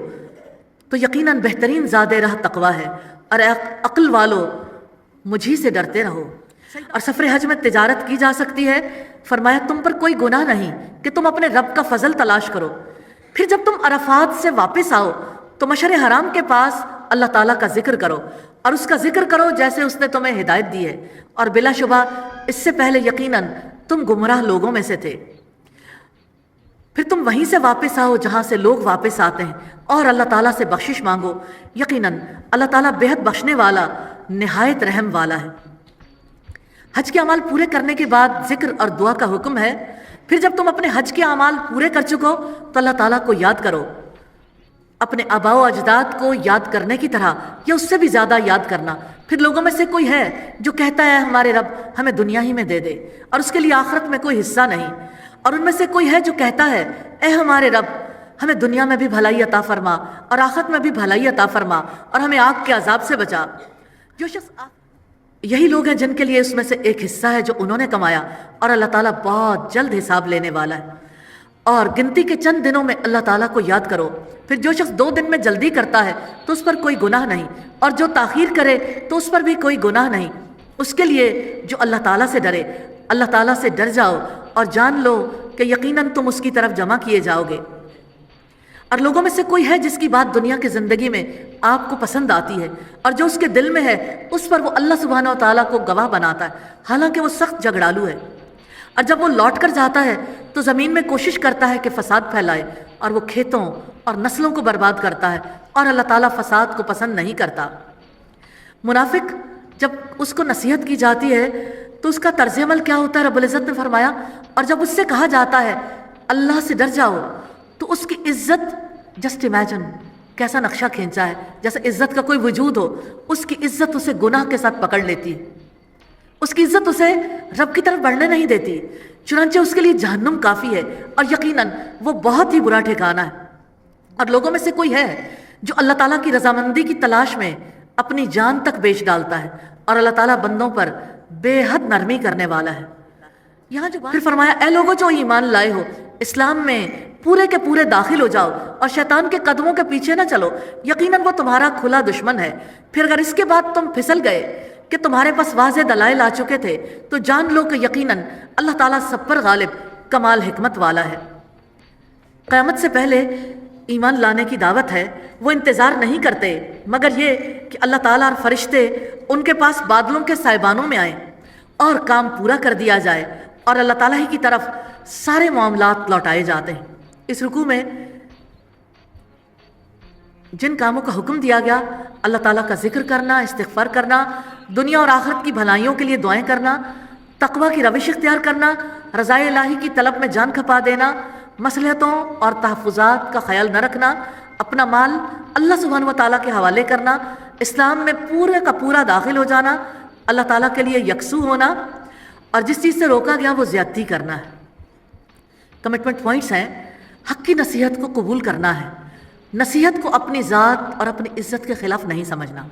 تو یقیناً بہترین زاد راہ تقویٰ ہے، اور عقل والو مجھی سے ڈرتے رہو۔ اور سفر حج میں تجارت کی جا سکتی ہے، فرمایا تم پر کوئی گناہ نہیں کہ تم اپنے رب کا فضل تلاش کرو۔ پھر جب تم عرفات سے واپس آؤ تو مشعر حرام کے پاس اللہ تعالیٰ کا ذکر کرو، اور اس کا ذکر کرو جیسے اس نے تمہیں ہدایت دی ہے، اور بلا شبہ اس سے پہلے یقیناً تم گمراہ لوگوں میں سے تھے۔ پھر تم وہیں سے واپس آؤ جہاں سے لوگ واپس آتے ہیں، اور اللہ تعالیٰ سے بخشش مانگو، یقیناً اللہ تعالیٰ بہت بخشنے والا، نہایت رحم والا ہے۔ حج کے اعمال پورے کرنے کے بعد ذکر اور دعا کا حکم ہے۔ پھر جب تم اپنے حج کے اعمال پورے کر چکو تو اللہ تعالیٰ کو یاد کرو، اپنے آباء و اجداد کو یاد کرنے کی طرح یا اس سے بھی زیادہ یاد کرنا۔ پھر لوگوں میں سے کوئی ہے جو کہتا ہے ہمارے رب ہمیں دنیا ہی میں دے دے اور اس کے لیے آخرت میں کوئی حصہ نہیں، اور ان میں سے کوئی ہے جو کہتا ہے اے ہمارے رب ہمیں دنیا میں بھی بھلائی عطا فرما اور آخرت میں بھی بھلائی عطا فرما اور ہمیں آگ کے عذاب سے بچا۔ جو شخص یہی لوگ ہیں جن کے لیے اس میں سے ایک حصہ ہے جو انہوں نے کمایا، اور اللہ تعالیٰ بہت جلد حساب لینے والا ہے۔ اور گنتی کے چند دنوں میں اللہ تعالیٰ کو یاد کرو، پھر جو شخص 2 دن میں جلدی کرتا ہے تو اس پر کوئی گناہ نہیں، اور جو تاخیر کرے تو اس پر بھی کوئی گناہ نہیں، اس کے لیے جو اللہ تعالیٰ سے ڈرے۔ اللہ تعالیٰ سے ڈر جاؤ اور جان لو کہ یقیناً تم اس کی طرف جمع کیے جاؤ گے۔ اور لوگوں میں سے کوئی ہے جس کی بات دنیا کی زندگی میں آپ کو پسند آتی ہے، اور جو اس کے دل میں ہے اس پر وہ اللہ سبحانہ و تعالیٰ کو گواہ بناتا ہے، حالانکہ وہ سخت جھگڑالو ہے۔ اور جب وہ لوٹ کر جاتا ہے تو زمین میں کوشش کرتا ہے کہ فساد پھیلائے، اور وہ کھیتوں اور نسلوں کو برباد کرتا ہے، اور اللہ تعالیٰ فساد کو پسند نہیں کرتا۔ منافق جب اس کو نصیحت کی جاتی ہے تو اس کا طرز عمل کیا ہوتا ہے؟ رب العزت نے فرمایا، اور جب اس سے کہا جاتا ہے اللہ سے ڈر جاؤ تو اس کی عزت، جسٹ امیجن کیسا نقشہ کھینچا ہے، جیسے عزت کا کوئی وجود ہو، اس کی عزت اسے گناہ کے ساتھ پکڑ لیتی ہے، اس کی عزت اسے رب کی طرف بڑھنے نہیں دیتی، چنانچہ اس کے لیے جہنم کافی ہے، اور یقیناً وہ بہت ہی برا ٹھکانہ ہے۔ اور لوگوں میں سے کوئی ہے جو اللہ تعالیٰ کی رضامندی کی تلاش میں اپنی جان تک بیچ ڈالتا ہے، اور اللہ تعالیٰ بندوں پر بے حد نرمی کرنے والا ہے۔ یہاں جو پھر فرمایا، اے لوگوں جو ایمان لائے ہو، اسلام میں پورے کے پورے داخل ہو جاؤ اور شیطان کے قدموں کے پیچھے نہ چلو، یقیناً وہ تمہارا کھلا دشمن ہے۔ پھر اگر اس کے بعد تم پھسل گئے کہ تمہارے پاس واضح دلائل آ چکے تھے تو جان لو کہ یقیناً اللہ تعالیٰ سب پر غالب کمال حکمت والا ہے۔ قیامت سے پہلے ایمان لانے کی دعوت ہے، وہ انتظار نہیں کرتے مگر یہ کہ اللہ تعالیٰ اور فرشتے ان کے پاس بادلوں کے سائبانوں میں آئیں اور کام پورا کر دیا جائے، اور اللہ تعالیٰ ہی کی طرف سارے معاملات لوٹائے جاتے ہیں۔ اس رکوع میں جن کاموں کا حکم دیا گیا، اللہ تعالیٰ کا ذکر کرنا، استغفار کرنا، دنیا اور آخرت کی بھلائیوں کے لیے دعائیں کرنا، تقوی کی روش اختیار کرنا، رضائے الہی کی طلب میں جان کھپا دینا، مصلحتوں اور تحفظات کا خیال نہ رکھنا، اپنا مال اللہ سبحانہ و تعالیٰ کے حوالے کرنا، اسلام میں پورے کا پورا داخل ہو جانا، اللہ تعالیٰ کے لیے یکسو ہونا، اور جس چیز سے روکا گیا وہ زیادتی کرنا ہے۔ کمٹمنٹ پوائنٹس ہیں، حق کی نصیحت کو قبول کرنا ہے، نصیحت کو اپنی ذات اور اپنی عزت کے خلاف نہیں سمجھنا،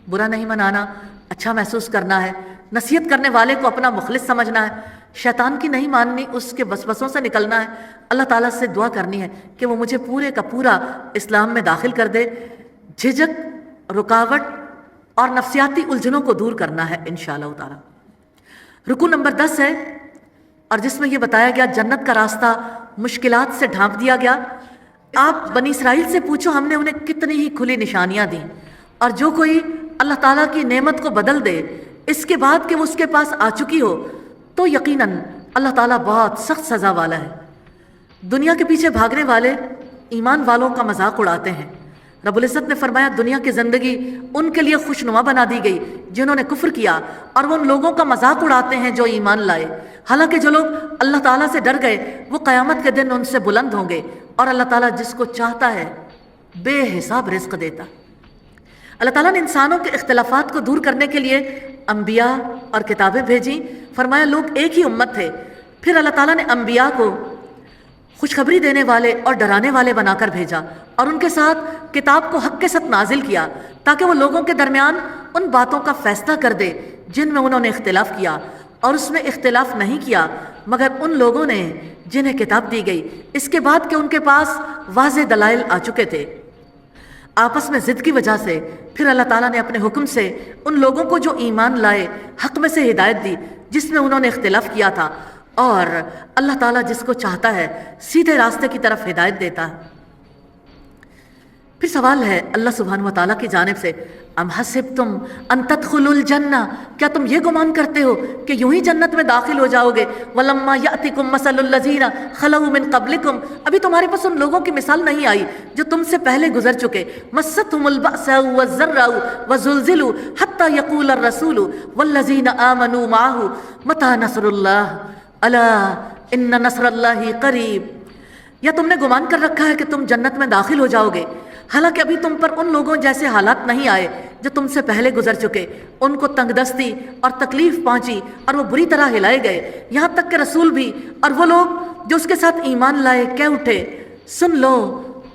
برا نہیں منانا، اچھا محسوس کرنا ہے، نصیحت کرنے والے کو اپنا مخلص سمجھنا ہے، شیطان کی نہیں ماننی، اس کے وسوسوں سے نکلنا ہے، اللہ تعالیٰ سے دعا کرنی ہے کہ وہ مجھے پورے کا پورا اسلام میں داخل کر دے، جھجک، رکاوٹ اور نفسیاتی الجھنوں کو دور کرنا ہے انشاءاللہ تعالیٰ۔ رکوع نمبر 10 ہے، اور جس میں یہ بتایا گیا جنت کا راستہ مشکلات سے ڈھانپ دیا گیا۔ آپ بنی اسرائیل سے پوچھو، ہم نے انہیں کتنی ہی کھلی نشانیاں دیں، اور جو کوئی اللہ تعالیٰ کی نعمت کو بدل دے اس کے بعد کہ وہ اس کے پاس آ چکی ہو تو یقیناً اللہ تعالیٰ بہت سخت سزا والا ہے۔ دنیا کے پیچھے بھاگنے والے ایمان والوں کا مذاق اڑاتے ہیں۔ رب العزت نے فرمایا، دنیا کی زندگی ان کے لیے خوشنما بنا دی گئی جنہوں نے کفر کیا، اور وہ ان لوگوں کا مذاق اڑاتے ہیں جو ایمان لائے، حالانکہ جو لوگ اللہ تعالیٰ سے ڈر گئے وہ قیامت کے دن ان سے بلند ہوں گے، اور اللہ تعالیٰ جس کو چاہتا ہے بے حساب رزق دیتا۔ اللہ تعالیٰ نے انسانوں کے اختلافات کو دور کرنے کے لیے انبیاء اور کتابیں بھیجیں۔ فرمایا لوگ ایک ہی امت تھے، پھر اللہ تعالیٰ نے انبیاء کو خوشخبری دینے والے اور ڈرانے والے بنا کر بھیجا، اور ان کے ساتھ کتاب کو حق کے ساتھ نازل کیا تاکہ وہ لوگوں کے درمیان ان باتوں کا فیصلہ کر دے جن میں انہوں نے اختلاف کیا، اور اس میں اختلاف نہیں کیا مگر ان لوگوں نے جنہیں کتاب دی گئی اس کے بعد کہ ان کے پاس واضح دلائل آ چکے تھے۔ آپس میں ضد کی وجہ سے پھر اللہ تعالیٰ نے اپنے حکم سے ان لوگوں کو جو ایمان لائے حق میں سے ہدایت دی جس میں انہوں نے اختلاف کیا تھا، اور اللہ تعالیٰ جس کو چاہتا ہے سیدھے راستے کی طرف ہدایت دیتا ہے۔ پھر سوال ہے اللہ سبحانہ و تعالیٰ کی جانب سے، ام حسبتم ان تدخلوا الجنہ، کیا تم یہ گمان کرتے ہو کہ یوں ہی جنت میں داخل ہو جاؤ گے؟ ولما یأتکم مثل الذین خلوا من قبلکم، ابھی تمہارے پاس ان لوگوں کی مثال نہیں آئی جو تم سے پہلے گزر چکے۔ مستهم البأساء والضراء وزلزلوا حتى يقول الرسول والذین آمنوا معه متى نصر اللہ الا ان نصر اللہ قریب۔ یا تم نے گمان کر رکھا ہے کہ تم جنت میں داخل ہو جاؤ گے، حالانکہ ابھی تم پر ان لوگوں جیسے حالات نہیں آئے جو تم سے پہلے گزر چکے، ان کو تنگ دستی اور تکلیف پہنچی اور وہ بری طرح ہلائے گئے، یہاں تک کہ رسول بھی اور وہ لوگ جو اس کے ساتھ ایمان لائے کہہ اٹھے، سن لو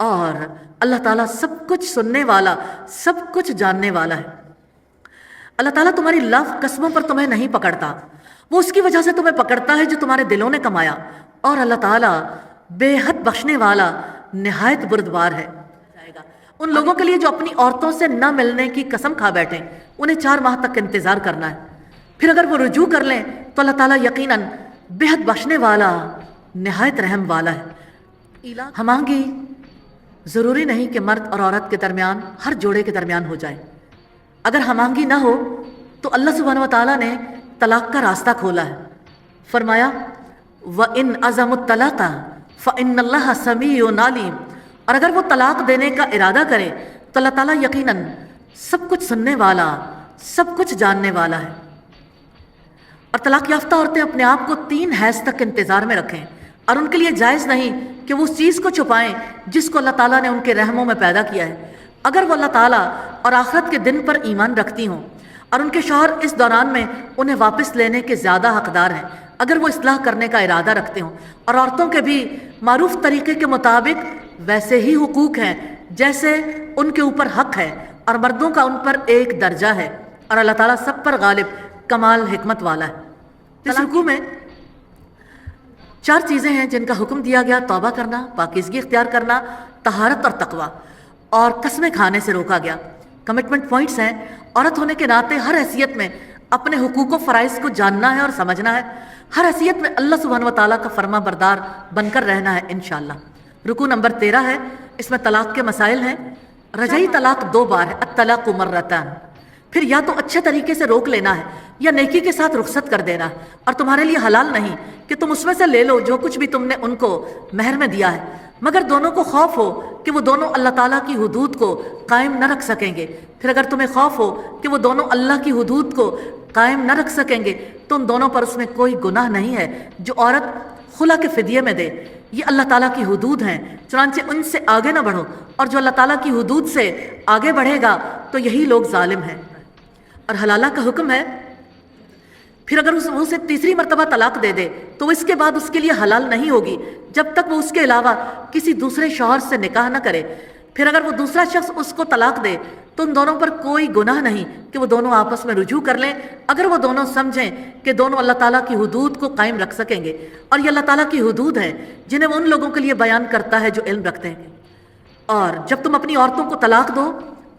اور اللہ تعالیٰ سب کچھ سننے والا، سب کچھ جاننے والا ہے۔ اللہ تعالیٰ تمہاری لف قسموں پر تمہیں نہیں پکڑتا، وہ اس کی وجہ سے تمہیں پکڑتا ہے جو تمہارے دلوں نے کمایا، اور اللہ تعالیٰ بے حد بخشنے والا نہایت بردبار ہے۔ ان لوگوں کے لیے جو اپنی عورتوں سے نہ ملنے کی قسم کھا بیٹھیں، انہیں 4 ماہ تک انتظار کرنا ہے، پھر اگر وہ رجوع کر لیں تو اللہ تعالیٰ یقیناً بے حد بخشنے والا نہایت رحم والا ہے۔ ہمانگی ضروری نہیں کہ مرد اور عورت کے درمیان، ہر جوڑے کے درمیان ہو جائے۔ اگر ہمانگی نہ ہو تو اللہ سبحانہ وتعالیٰ نے طلاق کا راستہ کھولا ہے۔ فرمایا وَإِنْ عَزَمُوا الطَّلَاقَ فَإِنَّ اللَّهَ سَمِيعٌ عَلِيمٌ، اور اگر وہ طلاق دینے کا ارادہ کرے تو اللہ تعالیٰ یقیناً سب کچھ سننے والا، سب کچھ جاننے والا ہے۔ اور طلاق یافتہ عورتیں اپنے آپ کو 3 حیض تک انتظار میں رکھیں، اور ان کے لیے جائز نہیں کہ وہ اس چیز کو چھپائیں جس کو اللہ تعالیٰ نے ان کے رحموں میں پیدا کیا ہے۔ اگر وہ اللہ تعالیٰ اور آخرت کے دن پر ایمان رکھتی ہوں اور ان کے شوہر اس دوران میں انہیں واپس لینے کے زیادہ حقدار ہیں، اگر وہ اصلاح کرنے کا ارادہ رکھتے ہوں، اور عورتوں کے بھی معروف طریقے کے مطابق ویسے ہی حقوق ہیں جیسے ان کے اوپر حق ہے، اور مردوں کا ان پر ایک درجہ ہے، اور اللہ تعالیٰ سب پر غالب کمال حکمت والا ہے۔ اس رکوع میں 4 چیزیں ہیں جن کا حکم دیا گیا: توبہ کرنا، پاکیزگی اختیار کرنا، طہارت اور تقوی، اور قسمیں کھانے سے روکا گیا۔ کمٹمنٹ پوائنٹس ہیں: عورت ہونے کے ناطے ہر حیثیت میں اپنے حقوق و فرائض کو جاننا ہے اور سمجھنا ہے، ہر حیثیت میں اللہ سبحانہ وتعالیٰ کا فرما بردار بن کر رہنا ہے انشاءاللہ۔ رکوع نمبر 13 ہے، اس میں طلاق کے مسائل ہیں۔ رجعی طلاق 2 بار ہے، الطلاق مرتان، پھر یا تو اچھے طریقے سے روک لینا ہے یا نیکی کے ساتھ رخصت کر دینا ہے، اور تمہارے لیے حلال نہیں کہ تم اس میں سے لے لو جو کچھ بھی تم نے ان کو مہر میں دیا ہے، مگر دونوں کو خوف ہو کہ وہ دونوں اللہ تعالیٰ کی حدود کو قائم نہ رکھ سکیں گے۔ پھر اگر تمہیں خوف ہو کہ وہ دونوں اللہ کی حدود کو قائم نہ رکھ سکیں گے تو ان دونوں پر اس میں کوئی گناہ نہیں ہے جو عورت خلا کے فدیے میں دے۔ یہ اللہ تعالیٰ کی حدود ہیں، چنانچہ ان سے آگے نہ بڑھو، اور جو اللہ تعالیٰ کی حدود سے آگے بڑھے گا تو یہی لوگ ظالم ہیں۔ اور حلالہ کا حکم ہے، پھر اگر وہ اسے 3 مرتبہ طلاق دے دے تو اس کے بعد اس کے لیے حلال نہیں ہوگی جب تک وہ اس کے علاوہ کسی دوسرے شوہر سے نکاح نہ کرے۔ پھر اگر وہ دوسرا شخص اس کو طلاق دے تو ان دونوں پر کوئی گناہ نہیں کہ وہ دونوں آپس میں رجوع کر لیں، اگر وہ دونوں سمجھیں کہ دونوں اللہ تعالیٰ کی حدود کو قائم رکھ سکیں گے، اور یہ اللہ تعالیٰ کی حدود ہیں جنہیں وہ ان لوگوں کے لیے بیان کرتا ہے جو علم رکھتے ہیں۔ اور جب تم اپنی عورتوں کو طلاق دو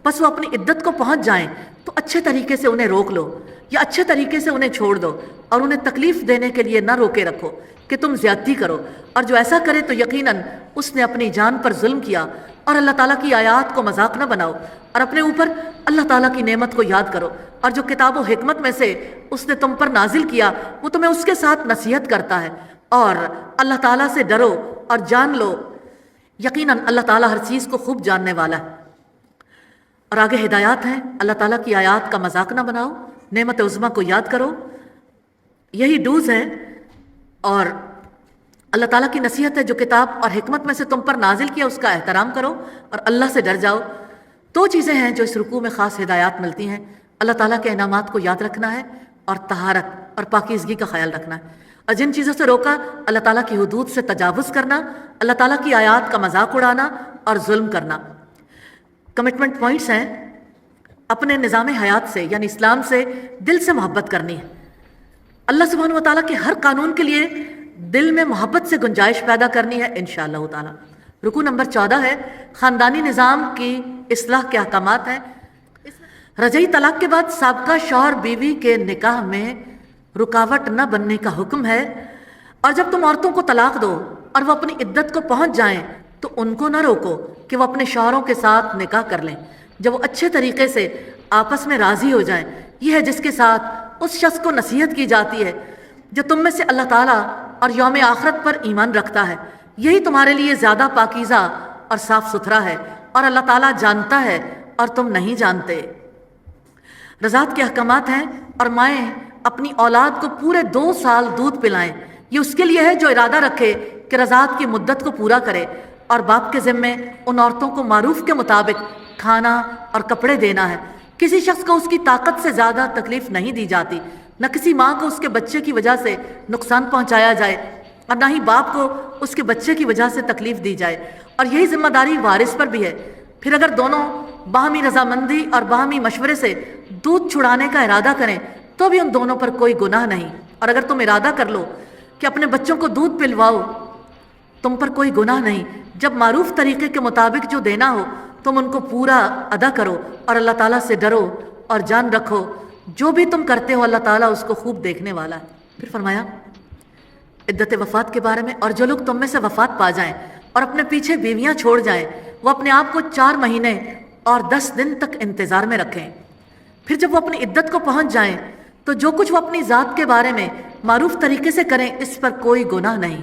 بس وہ اپنی عدت کو پہنچ جائیں تو اچھے طریقے سے انہیں روک لو یا اچھے طریقے سے انہیں چھوڑ دو، اور انہیں تکلیف دینے کے لیے نہ روکے رکھو کہ تم زیادتی کرو، اور جو ایسا کرے تو یقیناً اس نے اپنی جان پر ظلم کیا۔ اور اللہ تعالیٰ کی آیات کو مذاق نہ بناؤ، اور اپنے اوپر اللہ تعالیٰ کی نعمت کو یاد کرو، اور جو کتاب و حکمت میں سے اس نے تم پر نازل کیا وہ تمہیں اس کے ساتھ نصیحت کرتا ہے، اور اللہ تعالیٰ سے ڈرو اور جان لو یقیناً اللہ تعالیٰ ہر چیز کو خوب جاننے والا ہے۔ اور آگے ہدایات ہیں، اللہ تعالیٰ کی آیات کا مذاق نہ بناؤ، نعمت عظمیٰ کو یاد کرو، یہی ڈوز ہیں۔ اور اللہ تعالیٰ کی نصیحت ہے جو کتاب اور حکمت میں سے تم پر نازل کیا اس کا احترام کرو اور اللہ سے ڈر جاؤ۔ 2 چیزیں ہیں جو اس رکوع میں خاص ہدایات ملتی ہیں: اللہ تعالیٰ کے انعامات کو یاد رکھنا ہے اور طہارت اور پاکیزگی کا خیال رکھنا ہے، اور جن چیزوں سے روکا اللہ تعالیٰ کی حدود سے تجاوز کرنا، اللہ تعالیٰ کی آیات کا مذاق اڑانا اور ظلم کرنا۔ کمٹمنٹ پوائنٹس ہیں: اپنے نظام حیات سے یعنی اسلام سے دل سے محبت کرنی ہے، اللہ سبحانہ و تعالیٰ کے ہر قانون کے لیے دل میں محبت سے گنجائش پیدا کرنی ہے انشاءاللہ تعالیٰ۔ رکوع نمبر 14 ہے، خاندانی نظام کی اصلاح کے احکامات ہیں۔ رجعی طلاق کے بعد سابقہ شوہر بیوی کے نکاح میں رکاوٹ نہ بننے کا حکم ہے، اور جب تم عورتوں کو طلاق دو اور وہ اپنی عدت کو پہنچ جائیں تو ان کو نہ روکو کہ وہ اپنے شوہروں کے ساتھ نکاح کر لیں جب وہ اچھے طریقے سے آپس میں راضی ہو جائیں۔ یہ ہے جس کے ساتھ اس شخص کو نصیحت کی جاتی ہے جو تم میں سے اللہ تعالیٰ اور یوم آخرت پر ایمان رکھتا ہے، یہی تمہارے لیے زیادہ پاکیزہ اور صاف ستھرا ہے، اور اللہ تعالیٰ جانتا ہے اور تم نہیں جانتے۔ رضاعت کے احکامات ہیں، اور مائیں اپنی اولاد کو پورے 2 سال دودھ پلائیں، یہ اس کے لیے ہے جو ارادہ رکھے کہ رضاعت کی مدت کو پورا کرے، اور باپ کے ذمے ان عورتوں کو معروف کے مطابق کھانا اور کپڑے دینا ہے۔ کسی شخص کو اس کی طاقت سے زیادہ تکلیف نہیں دی جاتی، نہ کسی ماں کو اس کے بچے کی وجہ سے نقصان پہنچایا جائے، اور نہ ہی باپ کو اس کے بچے کی وجہ سے تکلیف دی جائے۔ اور یہی ذمہ داری وارث پر بھی ہے۔ پھر اگر دونوں باہمی رضامندی اور باہمی مشورے سے دودھ چھڑانے کا ارادہ کریں تو بھی ان دونوں پر کوئی گناہ نہیں، اور اگر تم ارادہ کر لو کہ اپنے بچوں کو دودھ پلواؤ تم پر کوئی گناہ نہیں۔ جب معروف طریقے کے مطابق جو دینا ہو تم ان کو پورا ادا کرو، اور اللہ تعالیٰ سے ڈرو اور جان رکھو جو بھی تم کرتے ہو اللہ تعالیٰ اس کو خوب دیکھنے والا ہے۔ پھر فرمایا عدت وفات کے بارے میں، اور جو لوگ تم میں سے وفات پا جائیں اور اپنے پیچھے بیویاں چھوڑ جائیں وہ اپنے آپ کو 4 مہینے اور 10 دن تک انتظار میں رکھیں۔ پھر جب وہ اپنی عدت کو پہنچ جائیں تو جو کچھ وہ اپنی ذات کے بارے میں معروف طریقے سے کریں اس پر کوئی گناہ نہیں،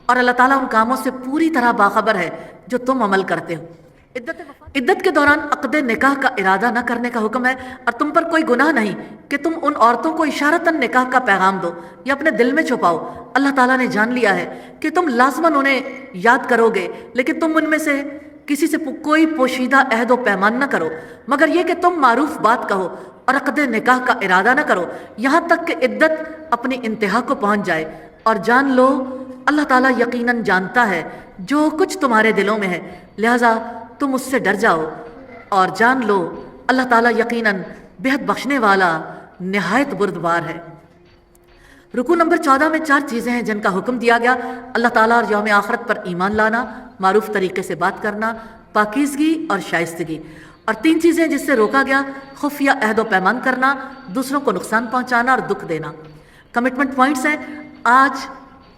اور اللہ تعالیٰ ان کاموں سے پوری طرح باخبر ہے جو تم عمل کرتے ہو۔ عدت کے دوران عقد نکاح کا ارادہ نہ کرنے کا حکم ہے، اور تم پر کوئی گناہ نہیں کہ تم ان عورتوں کو اشارتاً نکاح کا پیغام دو یا اپنے دل میں چھپاؤ۔ اللہ تعالیٰ نے جان لیا ہے کہ تم لازماً انہیں یاد کرو گے، لیکن تم ان میں سے کسی سے کوئی پوشیدہ عہد و پیمان نہ کرو مگر یہ کہ تم معروف بات کہو اور عقد نکاح کا ارادہ نہ کرو یہاں تک کہ عدت اپنی انتہا کو پہنچ جائے، اور جان لو اللہ تعالیٰ یقیناً جانتا ہے جو کچھ تمہارے دلوں میں ہے، لہٰذا تم اس سے ڈر جاؤ، اور جان لو اللہ تعالیٰ یقیناً بہت بخشنے والا نہایت بردبار ہے۔ رکوع نمبر 14 میں 4 چیزیں ہیں جن کا حکم دیا گیا: اللہ تعالیٰ اور یوم آخرت پر ایمان لانا، معروف طریقے سے بات کرنا، پاکیزگی اور شائستگی، اور 3 چیزیں جس سے روکا گیا: خفیہ عہد و پیمان کرنا، دوسروں کو نقصان پہنچانا اور دکھ دینا۔ کمٹمنٹ پوائنٹس ہیں: آج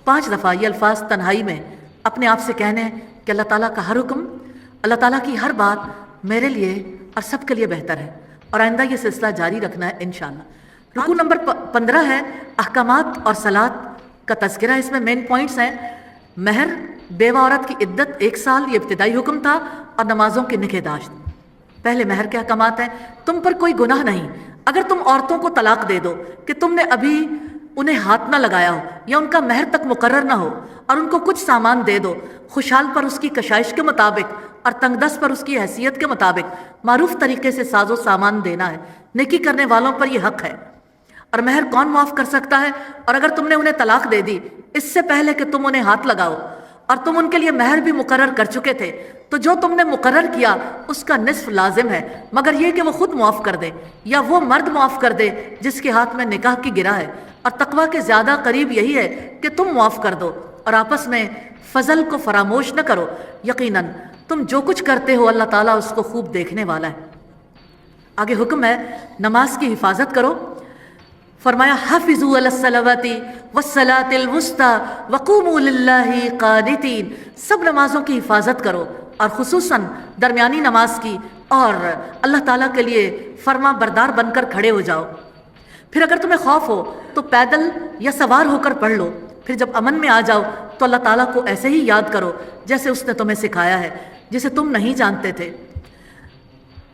5 دفعہ یہ الفاظ تنہائی میں اپنے آپ سے کہنے ہیں کہ اللہ تعالیٰ کا ہر حکم، اللہ تعالیٰ کی ہر بات میرے لیے اور سب کے لیے بہتر ہے، اور آئندہ یہ سلسلہ جاری رکھنا ہے انشاءاللہ۔ رکوع نمبر 15 ہے احکامات اور صلات کا تذکرہ۔ اس میں مین پوائنٹس ہیں: مہر، بیوہ عورت کی عدت 1 سال، یہ ابتدائی حکم تھا، اور نمازوں کی نگہداشت۔ پہلے مہر کے احکامات ہیں: تم پر کوئی گناہ نہیں اگر تم عورتوں کو طلاق دے دو کہ تم نے ابھی انہیں ہاتھ نہ لگایا ہو یا ان کا مہر تک مقرر نہ ہو، اور ان کو کچھ سامان دے دو، خوشحال پر اس کی کشائش کے مطابق اور تنگ دست پر اس کی حیثیت کے مطابق معروف طریقے سے ساز و سامان دینا ہے۔ نیکی کرنے والوں پر یہ حق ہے۔ اور مہر کون معاف کر سکتا ہے؟ اور اگر تم نے انہیں طلاق دے دی اس سے پہلے کہ تم انہیں ہاتھ لگاؤ اور تم ان کے لیے مہر بھی مقرر کر چکے تھے تو جو تم نے مقرر کیا اس کا نصف لازم ہے، مگر یہ کہ وہ خود معاف کر دے یا وہ مرد معاف کر دے جس کے ہاتھ میں نکاح کی گرہ ہے۔ اور تقویٰ کے زیادہ قریب یہی ہے کہ تم معاف کر دو اور آپس میں فضل کو فراموش نہ کرو، یقیناً تم جو کچھ کرتے ہو اللہ تعالیٰ اس کو خوب دیکھنے والا ہے۔ آگے حکم ہے نماز کی حفاظت کرو۔ فرمایا حافظوا علی الصلوات والصلاۃ الوسطی وقوموا للہ قانتین، سب نمازوں کی حفاظت کرو اور خصوصاً درمیانی نماز کی، اور اللہ تعالیٰ کے لیے فرما بردار بن کر کھڑے ہو جاؤ۔ پھر اگر تمہیں خوف ہو تو پیدل یا سوار ہو کر پڑھ لو، پھر جب امن میں آ جاؤ تو اللہ تعالیٰ کو ایسے ہی یاد کرو جیسے اس نے تمہیں سکھایا ہے جسے تم نہیں جانتے تھے۔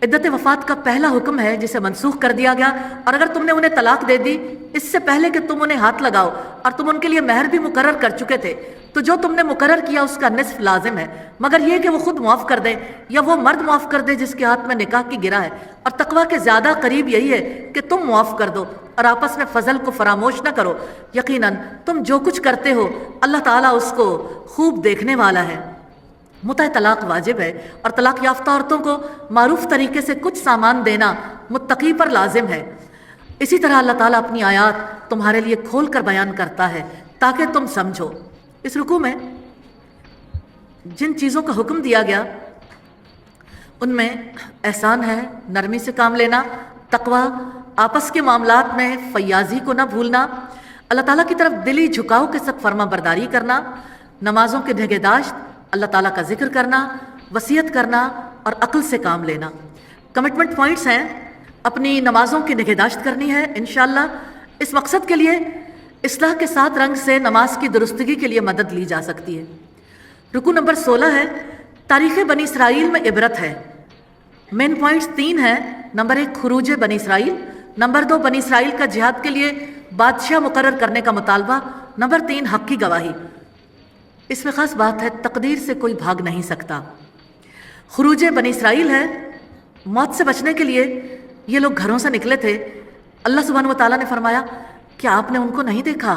عدت وفات کا پہلا حکم ہے جسے منسوخ کر دیا گیا، اور اگر تم نے انہیں طلاق دے دی اس سے پہلے کہ تم انہیں ہاتھ لگاؤ اور تم ان کے لیے مہر بھی مقرر کر چکے تھے تو جو تم نے مقرر کیا اس کا نصف لازم ہے، مگر یہ کہ وہ خود معاف کر دے یا وہ مرد معاف کر دے جس کے ہاتھ میں نکاح کی گرہ ہے۔ اور تقویٰ کے زیادہ قریب یہی ہے کہ تم معاف کر دو اور آپس میں فضل کو فراموش نہ کرو، یقیناً تم جو کچھ کرتے ہو اللہ تعالیٰ اس کو خوب دیکھنے والا ہے۔ متع طلاق واجب ہے، اور طلاق یافتہ عورتوں کو معروف طریقے سے کچھ سامان دینا متقی پر لازم ہے۔ اسی طرح اللہ تعالیٰ اپنی آیات تمہارے لیے کھول کر بیان کرتا ہے تاکہ تم سمجھو۔ اس رکوع میں جن چیزوں کا حکم دیا گیا ان میں احسان ہے، نرمی سے کام لینا، تقویٰ، آپس کے معاملات میں فیاضی کو نہ بھولنا، اللہ تعالیٰ کی طرف دلی جھکاؤ کے ساتھ فرما برداری کرنا، نمازوں کی نگہداشت، اللہ تعالیٰ کا ذکر کرنا، وصیت کرنا اور عقل سے کام لینا۔ کمٹمنٹ پوائنٹس ہیں: اپنی نمازوں کی نگہداشت کرنی ہے انشاءاللہ، اس مقصد کے لیے اصلاح کے 7 رنگ سے نماز کی درستگی کے لیے مدد لی جا سکتی ہے۔ رکوع نمبر 16 ہے تاریخ بنی اسرائیل میں عبرت ہے۔ مین پوائنٹس 3 ہیں: نمبر 1 خروج بنی اسرائیل، نمبر 2 بنی اسرائیل کا جہاد کے لیے بادشاہ مقرر کرنے کا مطالبہ، نمبر 3 حق کی گواہی۔ اس میں خاص بات ہے تقدیر سے کوئی بھاگ نہیں سکتا۔ خروج بنی اسرائیل ہے، موت سے بچنے کے لیے یہ لوگ گھروں سے نکلے تھے۔ اللہ سبحانہ و تعالیٰ نے فرمایا کیا آپ نے ان کو نہیں دیکھا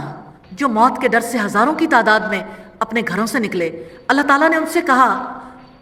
جو موت کے ڈر سے ہزاروں کی تعداد میں اپنے گھروں سے نکلے؟ اللہ تعالیٰ نے ان سے کہا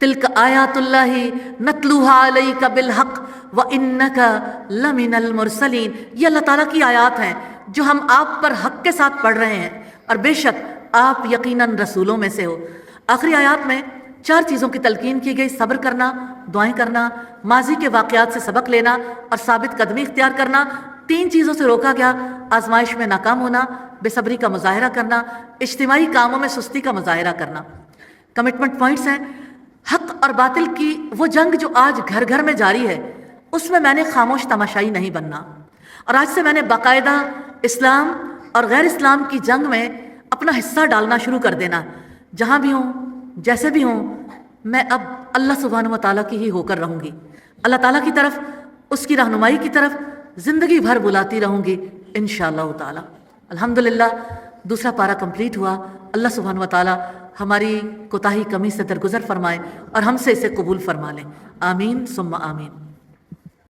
تلک آیات اللہ نتلوہا علیک بالحق وانک لمن المرسلین، یہ اللہ تعالیٰ کی آیات ہیں جو ہم آپ پر حق کے ساتھ پڑھ رہے ہیں، اور بے شک آپ یقیناً رسولوں میں سے ہو۔ آخری آیات میں 4 چیزوں کی تلقین کی گئی: صبر کرنا، دعائیں کرنا، ماضی کے واقعات سے سبق لینا اور ثابت قدمی اختیار کرنا۔ 3 چیزوں سے روکا گیا: آزمائش میں ناکام ہونا، بے صبری کا مظاہرہ کرنا، اجتماعی کاموں میں سستی کا مظاہرہ کرنا۔ کمٹمنٹ پوائنٹس ہیں: حق اور باطل کی وہ جنگ جو آج گھر گھر میں جاری ہے، اس میں نے خاموش تماشائی نہیں بننا، اور آج سے میں نے باقاعدہ اسلام اور غیر اسلام کی جنگ میں اپنا حصہ ڈالنا شروع کر دینا۔ جہاں بھی ہوں، جیسے بھی ہوں، میں اب اللہ سبحانہ و تعالیٰ کی ہی ہو کر رہوں گی، اللہ تعالیٰ کی طرف، اس کی رہنمائی کی طرف زندگی بھر بلاتی رہوں گی انشاءاللہ تعالیٰ۔ الحمدللہ دوسرا پارہ کمپلیٹ ہوا۔ اللہ سبحانہ و تعالیٰ ہماری کوتاہی کمی سے درگزر فرمائے اور ہم سے اسے قبول فرما لیں، آمین ثم آمین۔